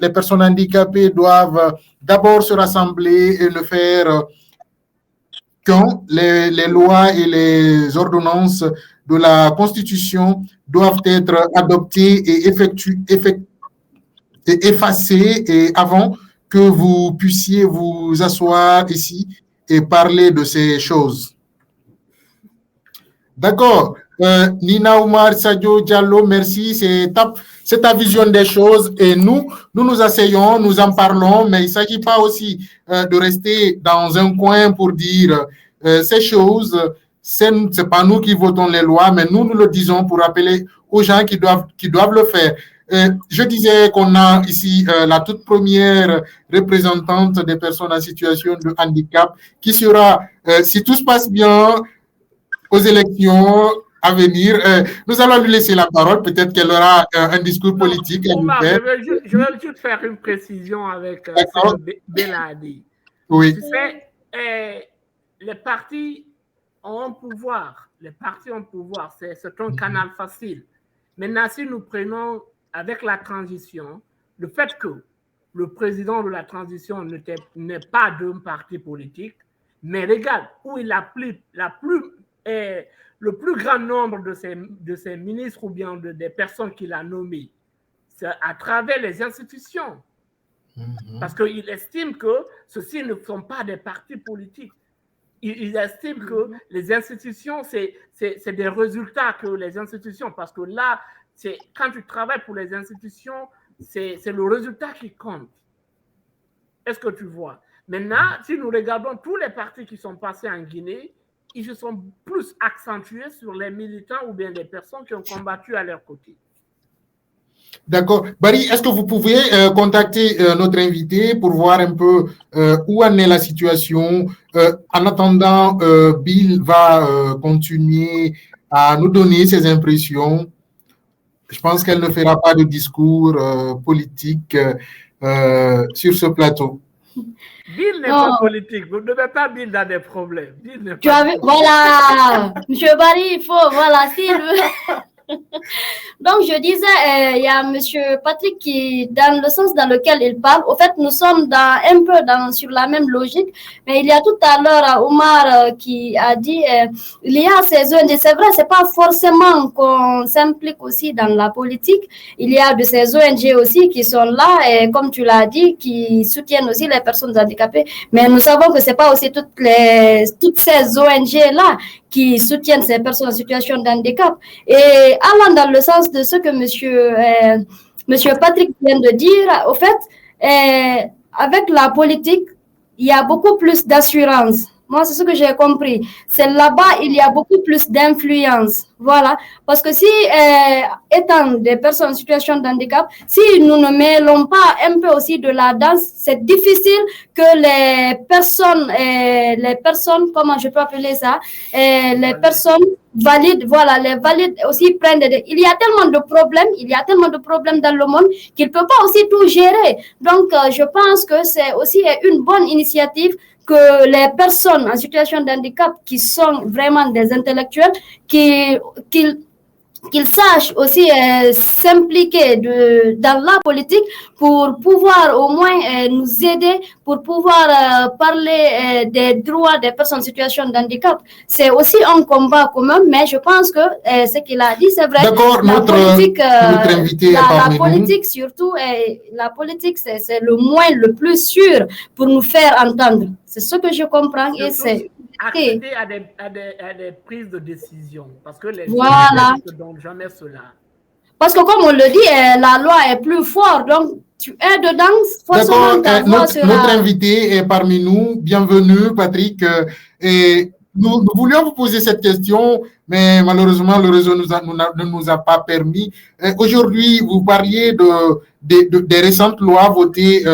les personnes handicapées doivent d'abord se rassembler et le faire quand les lois et les ordonnances de la Constitution doivent être adoptées et effacer et avant que vous puissiez vous asseoir ici et parler de ces choses. D'accord. Nina Oumar Sadio Diallo, merci. C'est ta vision des choses et nous asseyons, nous en parlons, mais il ne s'agit pas aussi de rester dans un coin pour dire ces choses. C'est pas nous qui votons les lois, mais nous le disons pour rappeler aux gens qui doivent le faire. Je disais qu'on a ici la toute première représentante des personnes en situation de handicap qui sera, si tout se passe bien, aux élections à venir. Nous allons lui laisser la parole. Peut-être qu'elle aura un discours politique. Je vais juste faire une précision avec ce que Bella a dit. Oui. Tu sais, les partis ont pouvoir. Les partis ont pouvoir. C'est un canal facile. Maintenant, si nous prenons avec la transition, le fait que le président de la transition n'est pas d'un parti politique, mais regarde où il applique le plus grand nombre de ses ministres ou bien des personnes qu'il a nommées, c'est à travers les institutions. Parce qu'il estime que ceux-ci ne sont pas des partis politiques. Il estime que les institutions, c'est des résultats que les institutions, parce que là, quand tu travailles pour les institutions, c'est le résultat qui compte. Est-ce que tu vois? Maintenant, si nous regardons tous les partis qui sont passés en Guinée, ils se sont plus accentués sur les militants ou bien les personnes qui ont combattu à leur côté. D'accord. Barry, est-ce que vous pouvez contacter notre invité pour voir un peu où en est la situation? En attendant, Bill va continuer à nous donner ses impressions. Je pense qu'elle ne fera pas de discours politique sur ce plateau. Bill n'est pas politique. Vous ne devez pas Bill dans des problèmes. Voilà, M. Barry, il faut, voilà, s'il veut. Donc, je disais, il y a M. Patrick qui, dans le sens dans lequel il parle, au fait, nous sommes un peu sur la même logique, mais il y a tout à l'heure Omar qui a dit, il y a ces ONG, c'est vrai, c'est pas forcément qu'on s'implique aussi dans la politique, il y a de ces ONG aussi qui sont là, et comme tu l'as dit, qui soutiennent aussi les personnes handicapées, mais nous savons que c'est pas aussi toutes ces ONG-là qui soutiennent ces personnes en situation de handicap. Et allant dans le sens de ce que monsieur Patrick vient de dire, au fait, avec la politique, il y a beaucoup plus d'assurance. Moi, c'est ce que j'ai compris. C'est là-bas, il y a beaucoup plus d'influence. Voilà. Parce que si, étant des personnes en situation de handicap, si nous ne mêlons pas un peu aussi de la danse, c'est difficile que les personnes, comment je peux appeler ça, les personnes valides, voilà, les valides aussi prennent il y a tellement de problèmes dans le monde qu'ils ne peuvent pas aussi tout gérer. Donc, je pense que c'est aussi une bonne initiative que les personnes en situation de handicap qui sont vraiment des intellectuels, qu'ils sachent aussi s'impliquer dans la politique pour pouvoir au moins nous aider, pour pouvoir parler des droits des personnes en situation de handicap. C'est aussi un combat commun, mais je pense que ce qu'il a dit, c'est vrai. D'accord, notre invité la politique surtout, la politique, c'est le moyen le plus sûr pour nous faire entendre. C'est ce que je comprends et c'est accéder à des prises de décision parce que les voilà. gens ne donnent jamais cela. Parce que comme on le dit, la loi est plus forte, donc tu es dedans, forcément ta voix sera... Notre invité est parmi nous. Bienvenue, Patrick. Et nous voulions vous poser cette question, mais malheureusement, le réseau ne nous a pas permis. Aujourd'hui, vous parliez des récentes lois votées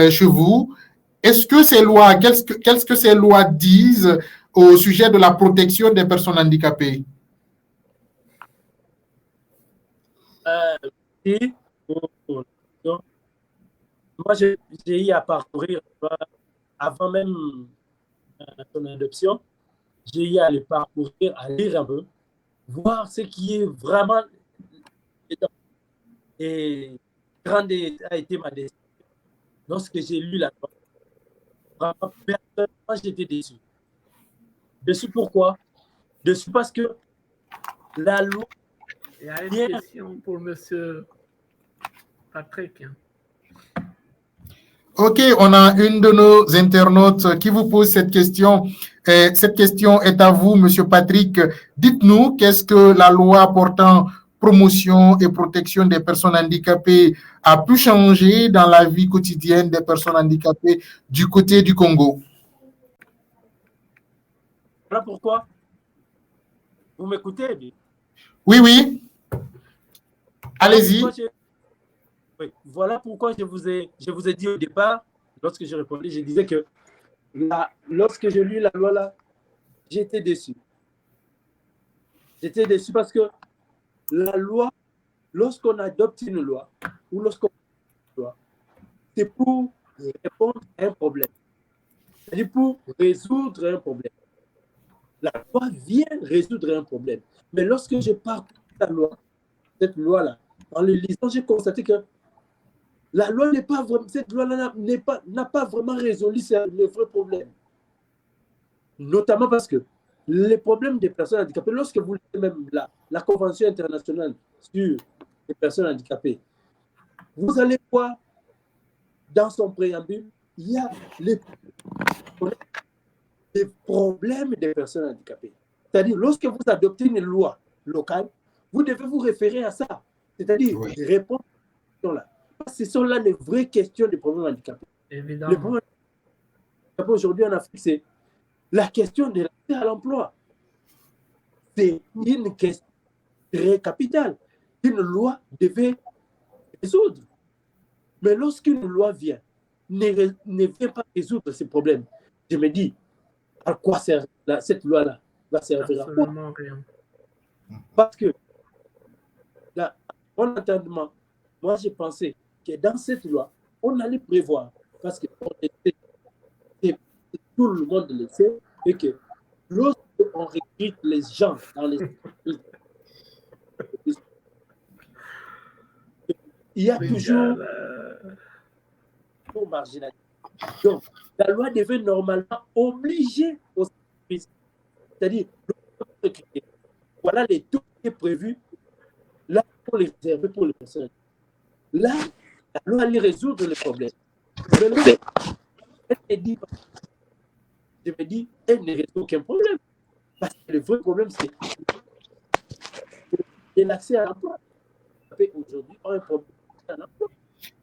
chez vous. Est-ce que ces lois, qu'est-ce que ces lois disent au sujet de la protection des personnes handicapées? Moi, j'ai eu à parcourir, avant même son adoption, j'ai eu à le parcourir, à lire un peu, voir ce qui est vraiment dedans. Et grande a été ma décision. Lorsque j'ai lu la loi, vraiment, personnellement, j'étais déçu. Déçu pourquoi? Déçu parce que la loi... Il y a une question pour monsieur. Patrick. Ok, on a une de nos internautes qui vous pose cette question. Cette question est à vous, Monsieur Patrick. Dites-nous, qu'est-ce que la loi portant promotion et protection des personnes handicapées a pu changer dans la vie quotidienne des personnes handicapées du côté du Congo? Voilà pourquoi. Vous m'écoutez? Oui, oui. Allez-y. Oui, voilà pourquoi je vous ai dit au départ, lorsque je répondais, je disais que lorsque j'ai lu la loi là, j'étais déçu. J'étais déçu parce que la loi, lorsqu'on adopte une loi, ou lorsqu'on adopte une loi, c'est pour répondre à un problème. C'est pour résoudre un problème. La loi vient résoudre un problème. Mais lorsque je parcours la loi, cette loi-là, en le lisant, j'ai constaté que la loi n'est pas vraiment, cette loi-là n'a pas vraiment résolu le vrai problème. Notamment parce que les problèmes des personnes handicapées, lorsque vous lisez même la Convention internationale sur les personnes handicapées, vous allez voir dans son préambule, il y a les problèmes des personnes handicapées. C'est-à-dire, lorsque vous adoptez une loi locale, vous devez vous référer à ça. C'est-à-dire, répondre à ces questions-là. Ce sont là les vraies questions des problèmes handicapés. Évidemment. Les problèmes handicapés aujourd'hui en Afrique, c'est la question de l'accès à l'emploi. C'est une question très capitale qu'une loi devait résoudre. Mais lorsqu'une loi vient, ne vient pas résoudre ces problèmes, je me dis, à quoi sert cette loi-là? Va servir à quoi? Rien. Parce que, là, mon entendement, moi j'ai pensé que dans cette loi, on allait prévoir, parce que tout le monde le sait, et que lorsqu'on recrute les gens dans les il y a toujours pour marginaliser. Donc, la loi devait normalement obliger aux services, c'est-à-dire, voilà les taux qui sont prévus là pour les réserver pour les personnes. Là, la loi allait résoudre le problème. Mais là, je me dis, elle ne résout aucun problème. Parce que le vrai problème, c'est l'accès à l'emploi. Aujourd'hui, on a un problème à l'emploi.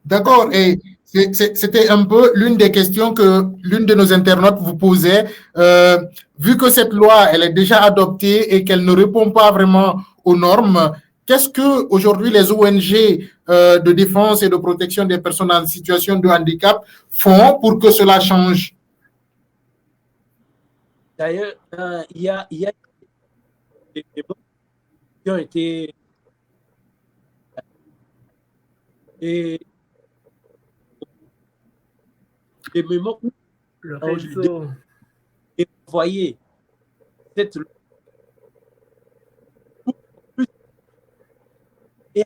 D'accord, et c'était un peu l'une des questions que l'une de nos internautes vous posait. Vu que cette loi, elle est déjà adoptée et qu'elle ne répond pas vraiment aux normes, qu'est-ce que aujourd'hui les ONG de défense et de protection des personnes en situation de handicap font pour que cela change? D'ailleurs, il y a des débats qui ont été et des moments où le réseau et vous voyez cette et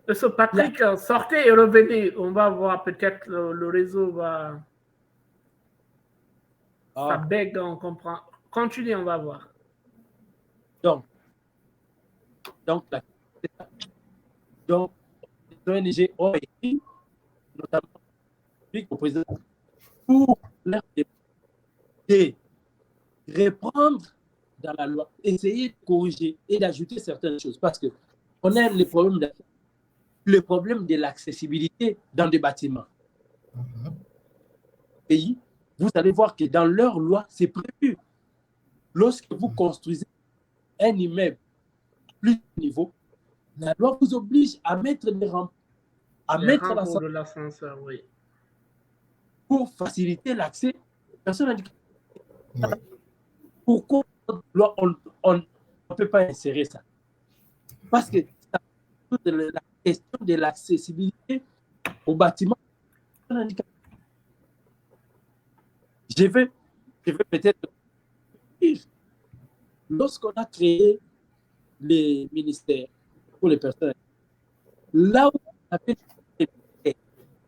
Monsieur Patrick, sortez et revenez. On va voir, peut-être le réseau va... Ça bug, on comprend. Continuez, on va voir. Donc les ONG ont écrit, notamment au président, pour leur de reprendre dans la loi, essayer de corriger et d'ajouter certaines choses. Parce que on a le problème de l'accessibilité dans des bâtiments. Pays, vous allez voir que dans leur loi, c'est prévu. Lorsque vous construisez un immeuble à plus de niveau, la loi vous oblige à mettre des rampes, à mettre l'ascenseur, oui, pour faciliter l'accès aux personnes handicapées. Oui. Pourquoi on ne peut pas insérer ça? Parce que la question de l'accessibilité au bâtiment handicapé. Je vais peut-être dire, lorsqu'on a créé les ministères pour les personnes, là où on a fait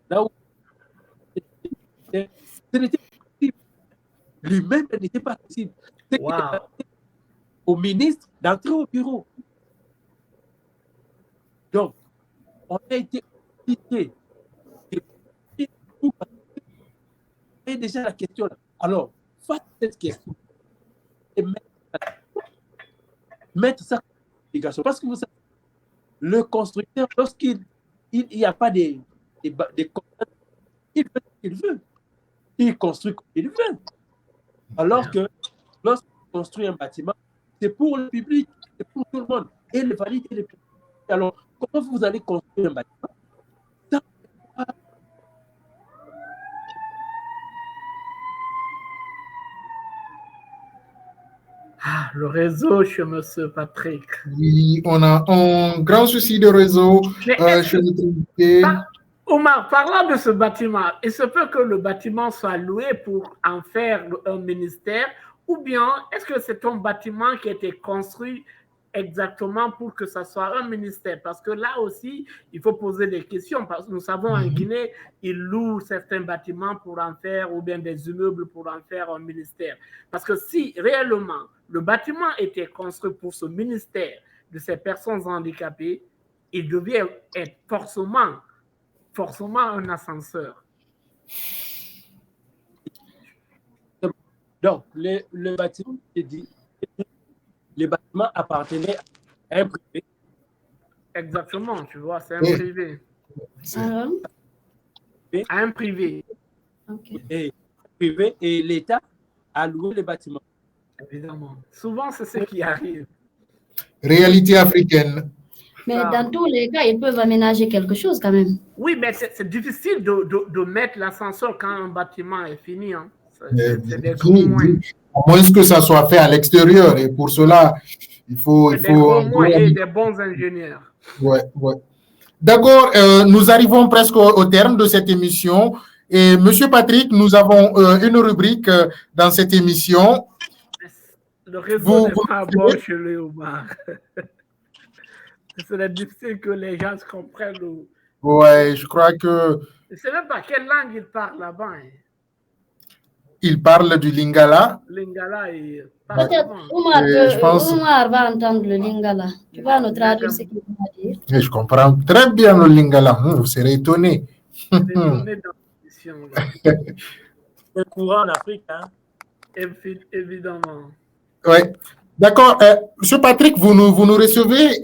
là où ce n'était pas possible Lui-même n'était pas possible. Wow. Au ministre d'entrer au bureau. Donc, on a été obligé. Et déjà la question là. Alors, face à cette question, et mettre ça en application. Parce que vous savez, le constructeur, lorsqu'il n'y a pas des contraintes, il fait ce qu'il veut. Il construit comme il veut. Alors que lorsqu'on construit un bâtiment, c'est pour le public, c'est pour tout le monde. Et le valide et le public. Alors, comment vous allez construire un bâtiment? Ça, Ah, le réseau chez M. Patrick. Oui, on a un grand souci de réseau Mais chez notre invité. Omar, parlant de ce bâtiment, il se peut que le bâtiment soit loué pour en faire un ministère, ou bien est-ce que c'est un bâtiment qui a été construit exactement pour que ça soit un ministère? Parce que là aussi, il faut poser des questions, parce que nous savons en Guinée, ils louent certains bâtiments pour en faire, ou bien des immeubles pour en faire un ministère. Parce que si réellement le bâtiment était construit pour ce ministère de ces personnes handicapées, il devait être forcément un ascenseur. Donc, le bâtiment, le bâtiment appartenait à un privé. Exactement, tu vois, c'est un Oui. privé. Ah, À un privé, ok. Et l'État a loué le bâtiment. évidemment. Souvent, c'est ce qui arrive. Réalité africaine. Mais Ah. dans tous les cas, ils peuvent aménager quelque chose quand même. Oui, mais c'est difficile de mettre l'ascenseur quand un bâtiment est fini. Hein. C'est des gros moyens. À moins que ça soit fait à l'extérieur. Et pour cela, il faut C'est des gros moyens et des bons ingénieurs. Ouais. D'accord, nous arrivons presque au terme de cette émission. Et Monsieur Patrick, nous avons une rubrique dans cette émission. Le réseau n'est pas bon chez les Omar. C'est difficile que les gens se comprennent. Ouais, je crois que Je ne sais même pas quelle langue ils parlent là-bas. Hein. il parle du Lingala. Lingala et Peut-être Omar va entendre le Lingala. Tu vas nous traduire ce qu'il va dire. Et je comprends très bien le Lingala. Vous serez étonné. étonné dans l'émission. C'est courant en Afrique. Hein? Évidemment. Oui. D'accord. Monsieur Patrick, vous nous recevez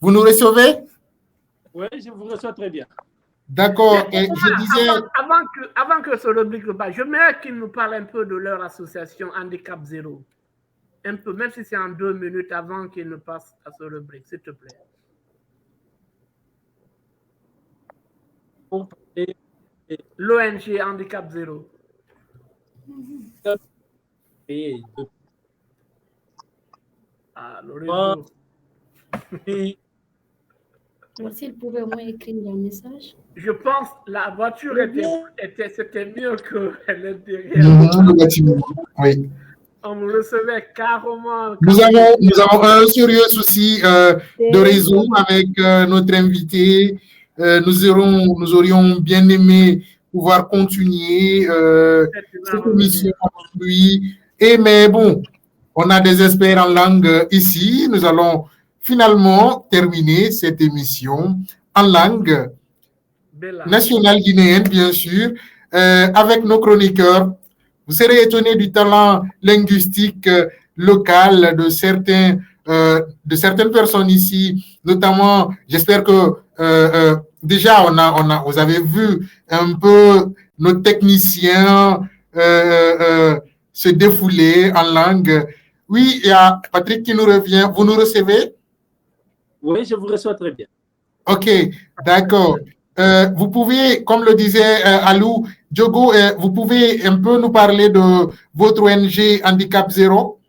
Vous nous recevez? Oui, je vous reçois très bien. D'accord. Et je disais... Avant que ce rubrique le passe, j'aimerais qu'ils nous parlent un peu de leur association Handicap Zéro. Un peu, même si c'est en 2 minutes avant qu'ils ne passent à ce rubrique, s'il te plaît. L'ONG Handicap Zéro. Ah, le réseau. S'il pouvait au moins écrire un message. Je pense que la voiture c'était mieux que l'intérieur. Oui. On me recevait carrément. Nous avons un sérieux souci de réseau avec notre invité. Nous aurions bien aimé pouvoir continuer cette émission avec lui. Mais bon, on a des experts en langue ici. Nous allons finalement terminer cette émission en langue nationale guinéenne, bien sûr, avec nos chroniqueurs. Vous serez étonnés du talent linguistique local de certaines personnes ici, notamment, j'espère que déjà, vous avez vu un peu nos techniciens se défouler en langue. Oui, il y a Patrick qui nous revient. Vous nous recevez? Oui, je vous reçois très bien. OK, d'accord. Vous pouvez, comme le disait Alou, Diogo, vous pouvez un peu nous parler de votre ONG Handicap Zéro?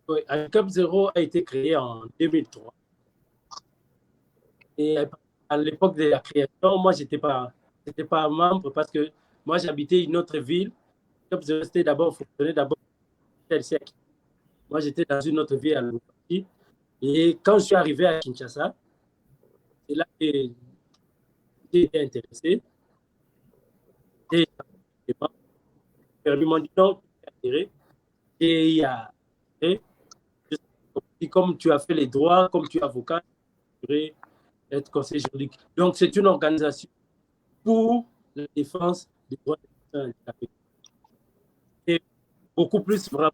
Oui, Handicap Zéro a été créé en 2003. Et à l'époque de la création, moi, je n'étais pas membre parce que moi, j'habitais une autre ville. Handicap Zéro, c'était d'abord fonctionné d'abord. Moi, j'étais dans une autre ville à Lubumbashi. Et quand je suis arrivé à Kinshasa, c'est là que j'ai été intéressé. Et Ils m'ont dit non, et comme tu as fait les droits, comme tu es avocat, tu devrais être conseiller juridique. Donc, c'est une organisation pour la défense des droits des personnes handicapées. Et beaucoup plus, vraiment,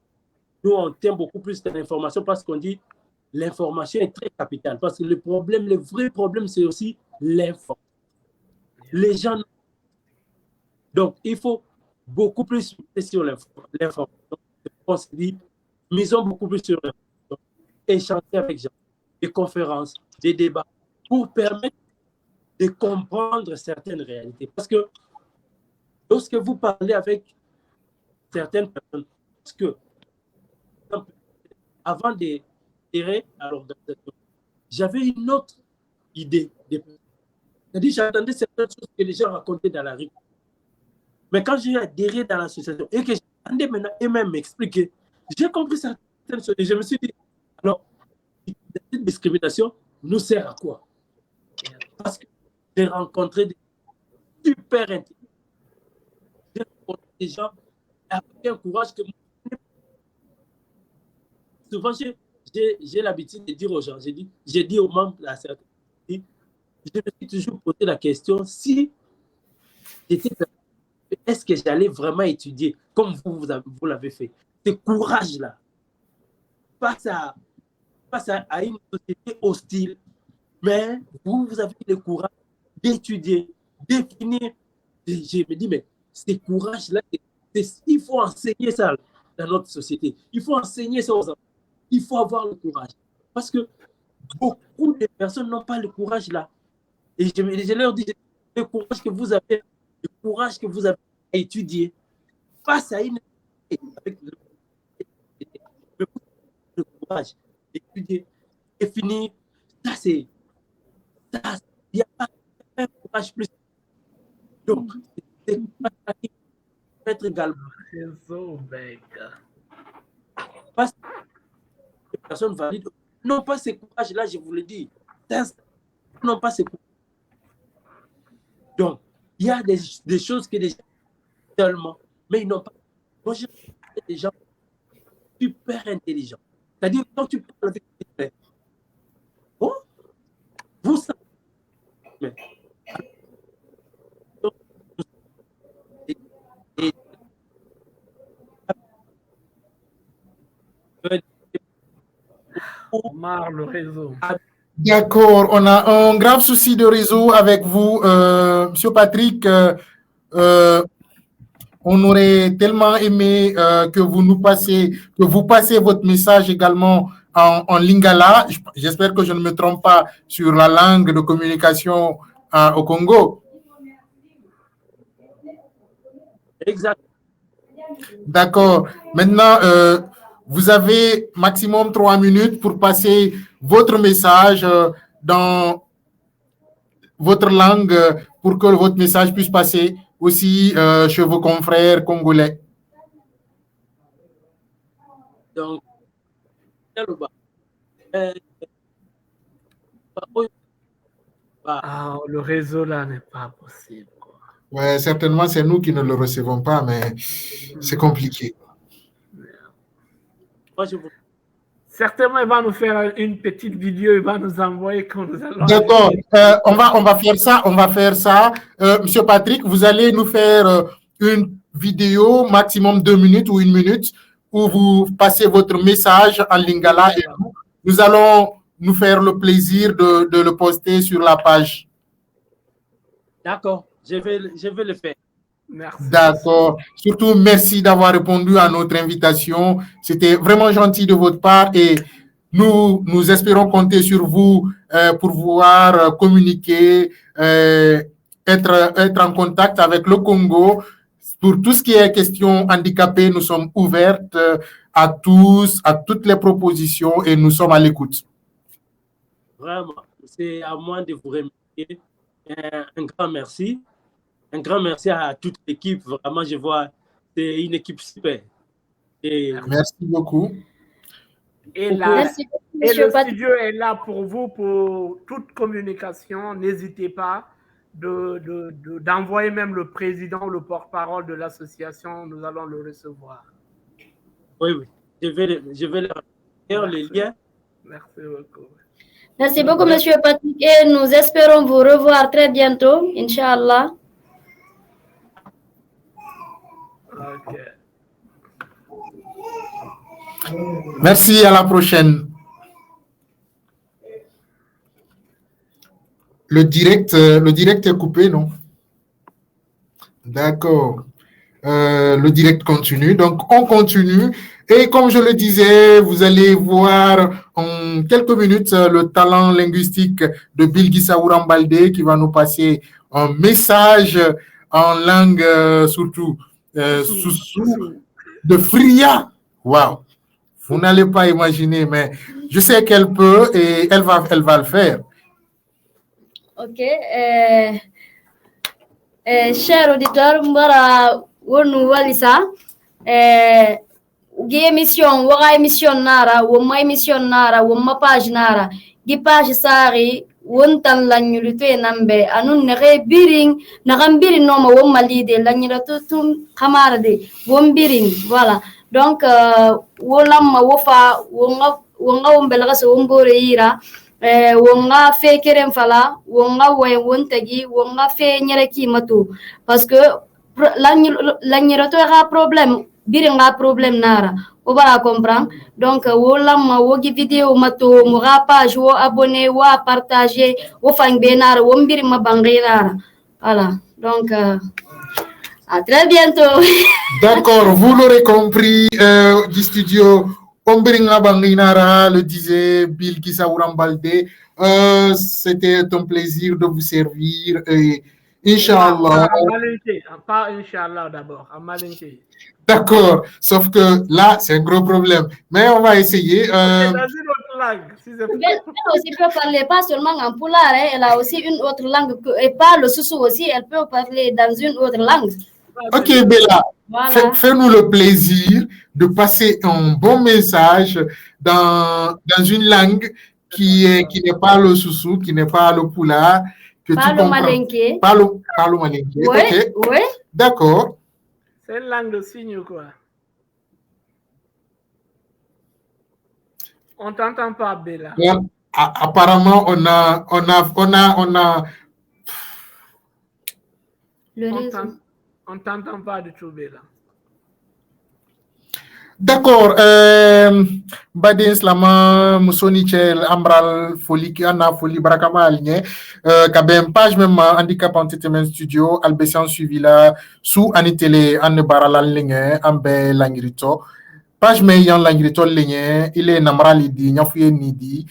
nous, on tient beaucoup plus de l'information parce qu'on dit l'information est très capitale. Parce que le vrai problème, c'est aussi l'information. Les gens. Donc, il faut beaucoup plus sur l'information. On se dit, misons beaucoup plus sur l'information. Échanger avec les gens, des conférences, des débats, pour permettre de comprendre certaines réalités. Parce que lorsque vous parlez avec certaines personnes, parce que avant d'adhérer à l'organisation, j'avais une autre idée. C'est-à-dire, j'entendais certaines choses que les gens racontaient dans la rue. Mais quand j'ai adhéré dans l'association et que j'entendais maintenant eux-mêmes m'expliquer, j'ai compris certaines choses et je me suis dit, alors, cette discrimination nous sert à quoi? Parce que j'ai rencontré des super intelligents. J'ai rencontré des gens avec un courage que souvent j'ai l'habitude de dire aux gens, j'ai dit aux membres de la CRT, je me suis toujours posé la question, si j'étais, est-ce que j'allais vraiment étudier comme vous l'avez fait? Ce courage-là, face à une société hostile, mais vous avez le courage d'étudier, définir. Je me dis, mais ce courage-là, il faut enseigner ça dans notre société. Il faut enseigner ça aux enfants. Il faut avoir le courage. Parce que beaucoup de personnes n'ont pas le courage là. Et je leur dis, le courage que vous avez à étudier face à une... Avec le courage d'étudier et finir, ça c'est... Il n'y a pas un courage plus. Donc, c'est être également. Parce que les personnes valides n'ont pas ce courage-là, je vous le dis. N'ont pas ce courage. Donc, il y a des choses que les gens seulement, mais ils n'ont pas. Moi, j'ai des gens super intelligents. C'est-à-dire, quand tu parles avec des oh, vous savez. Mais, Omar, le réseau. D'accord, on a un grave souci de réseau avec vous, Monsieur Patrick. On aurait tellement aimé que vous passiez votre message également en lingala. J'espère que je ne me trompe pas sur la langue de communication au Congo. Exact. D'accord. Maintenant, vous avez maximum 3 minutes pour passer votre message dans votre langue pour que votre message puisse passer aussi chez vos confrères congolais. Donc, le réseau là n'est pas possible. Ouais, certainement, c'est nous qui ne le recevons pas, mais c'est compliqué. Certainement, il va nous faire une petite vidéo, il va nous envoyer quand nous allons. D'accord, on va faire ça. Monsieur Patrick, vous allez nous faire une vidéo, maximum 2 minutes ou 1 minute, où vous passez votre message en lingala et nous allons nous faire le plaisir de le poster sur la page. D'accord, je vais le faire. Merci. D'accord. Surtout, merci d'avoir répondu à notre invitation. C'était vraiment gentil de votre part et nous espérons compter sur vous pour pouvoir communiquer, être en contact avec le Congo. Pour tout ce qui est question handicapée, nous sommes ouvertes à tous, à toutes les propositions et nous sommes à l'écoute. Vraiment, c'est à moi de vous remercier. Un grand merci. Un grand merci à toute l'équipe. Vraiment, je vois, c'est une équipe super. Et merci beaucoup. Et le studio est là pour vous, pour toute communication. N'hésitez pas. d'envoyer même le président, le porte-parole de l'association, nous allons le recevoir. Oui, oui. Je vais leur faire les liens. Merci beaucoup. Merci beaucoup, Monsieur Patrick, et nous espérons vous revoir très bientôt, Inch'Allah. Ok. Merci, à la prochaine. Le direct est coupé, non? D'accord. Le direct continue. Donc, on continue. Et comme je le disais, vous allez voir en quelques minutes le talent linguistique de Bilguissa Ourambalde qui va nous passer un message en langue surtout de Fria. Waouh! Vous n'allez pas imaginer, mais je sais qu'elle peut et elle va le faire. Ok. Cher auditeur, mbara wonu walisa gi émission waga émission nara woma émission nara woma page nara gi page sari wontan lanyulu to nambe anun nere biring nagam biring no ma woma lide lanyira to tum khamara de wom biring voilà donc wolam ma wofa wonga wombelaga so wombore ira wonga fe kerem fala wonga way wontagi wonga fe nyere kimatu parce que lanyira to ga problème biringa problème nara o bara comprendre donc wolam ma wogi vidéo mato mo ga page wo abonné wo partager wo fangbe nara wo mbiri ma bangira voilà donc à très bientôt. D'accord, vous l'aurez compris, du studio Ombringa Banginara, le disait Bilguissa Ourambalde. C'était un plaisir de vous servir. Et Inch'Allah. Pas Inch'Allah d'abord, à Malinké. D'accord, sauf que là, c'est un gros problème. Mais on va essayer. Dans une autre langue. Si elle aussi peut parler pas seulement en poulard, elle a aussi une autre langue. Et parle le soussou aussi, elle peut parler dans une autre langue. Ok, Bella, voilà. Fais-nous le plaisir de passer un bon message dans une langue qui n'est pas le soussou, qui n'est pas le poulard. Pas le malinké. Pas le malinké. Oui, okay. Oui. D'accord. C'est une langue de signe ou quoi? On t'entend pas, Bella. Ouais, apparemment, on a... Le réseau. On t'entend pas du tout, Bella. D'accord. Badin Slama, Moussoni Chel, Ambral, Foli, Anna, Foli, Brakama, Aligné, Kabem, page même, Handicap Entertainment Studio, Albessian suivi là, sous Anitele, Anne Barala Ligne, Ambe Langrito. Page me yan Langrito Ligne, il est Namra Lidi, Nyafouye Nidi,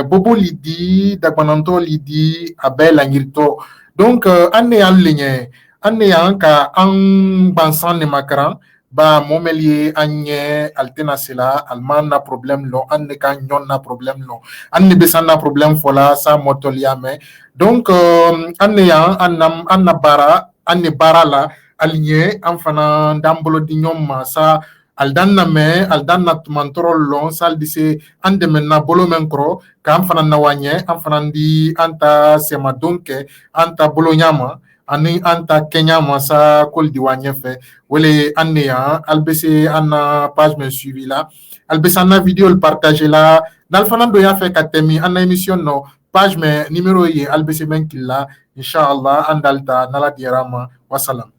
Bobo Lidi, Dagbananto Lidi, Abel Langrito. Donc, Anne yan Ligne, Anne yan ka an bansan ne makaran, ba momelier anye altena sela alman na problème lo anne kan nyon na problème lo anne besan na problème fola sa motoliame donc anne ya anna bara anne bara la aligné enfana dambolo di nyom sa aldanna tumantorol lo sal dise ande menna bolo menkro ka enfana na wanye enfana di anta sema donke anta bolo nyama ani anta Kenya masa kol diwanye fe wele anneya albc anna page me suivi là albc anna vidéo le partager là dal fanando ya fe katemi anna émission no page me numéro yi albc men killa inshallah andalta nala dirama wassalam.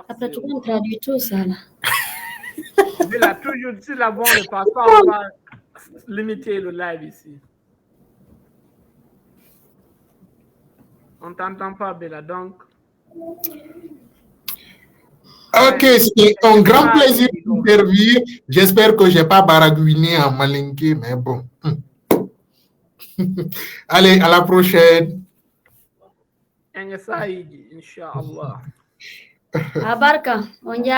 Après tout on traduit tout ça là. Mais là toujours si la bonne ne passe pas, on va limiter le live ici. On t'entend pas, Bella, donc. Ok, c'est un grand plaisir de vous servir. J'espère que je n'ai pas baragouiné en malinké, mais bon. Allez, à la prochaine. Inch'Allah. Abarka, on y a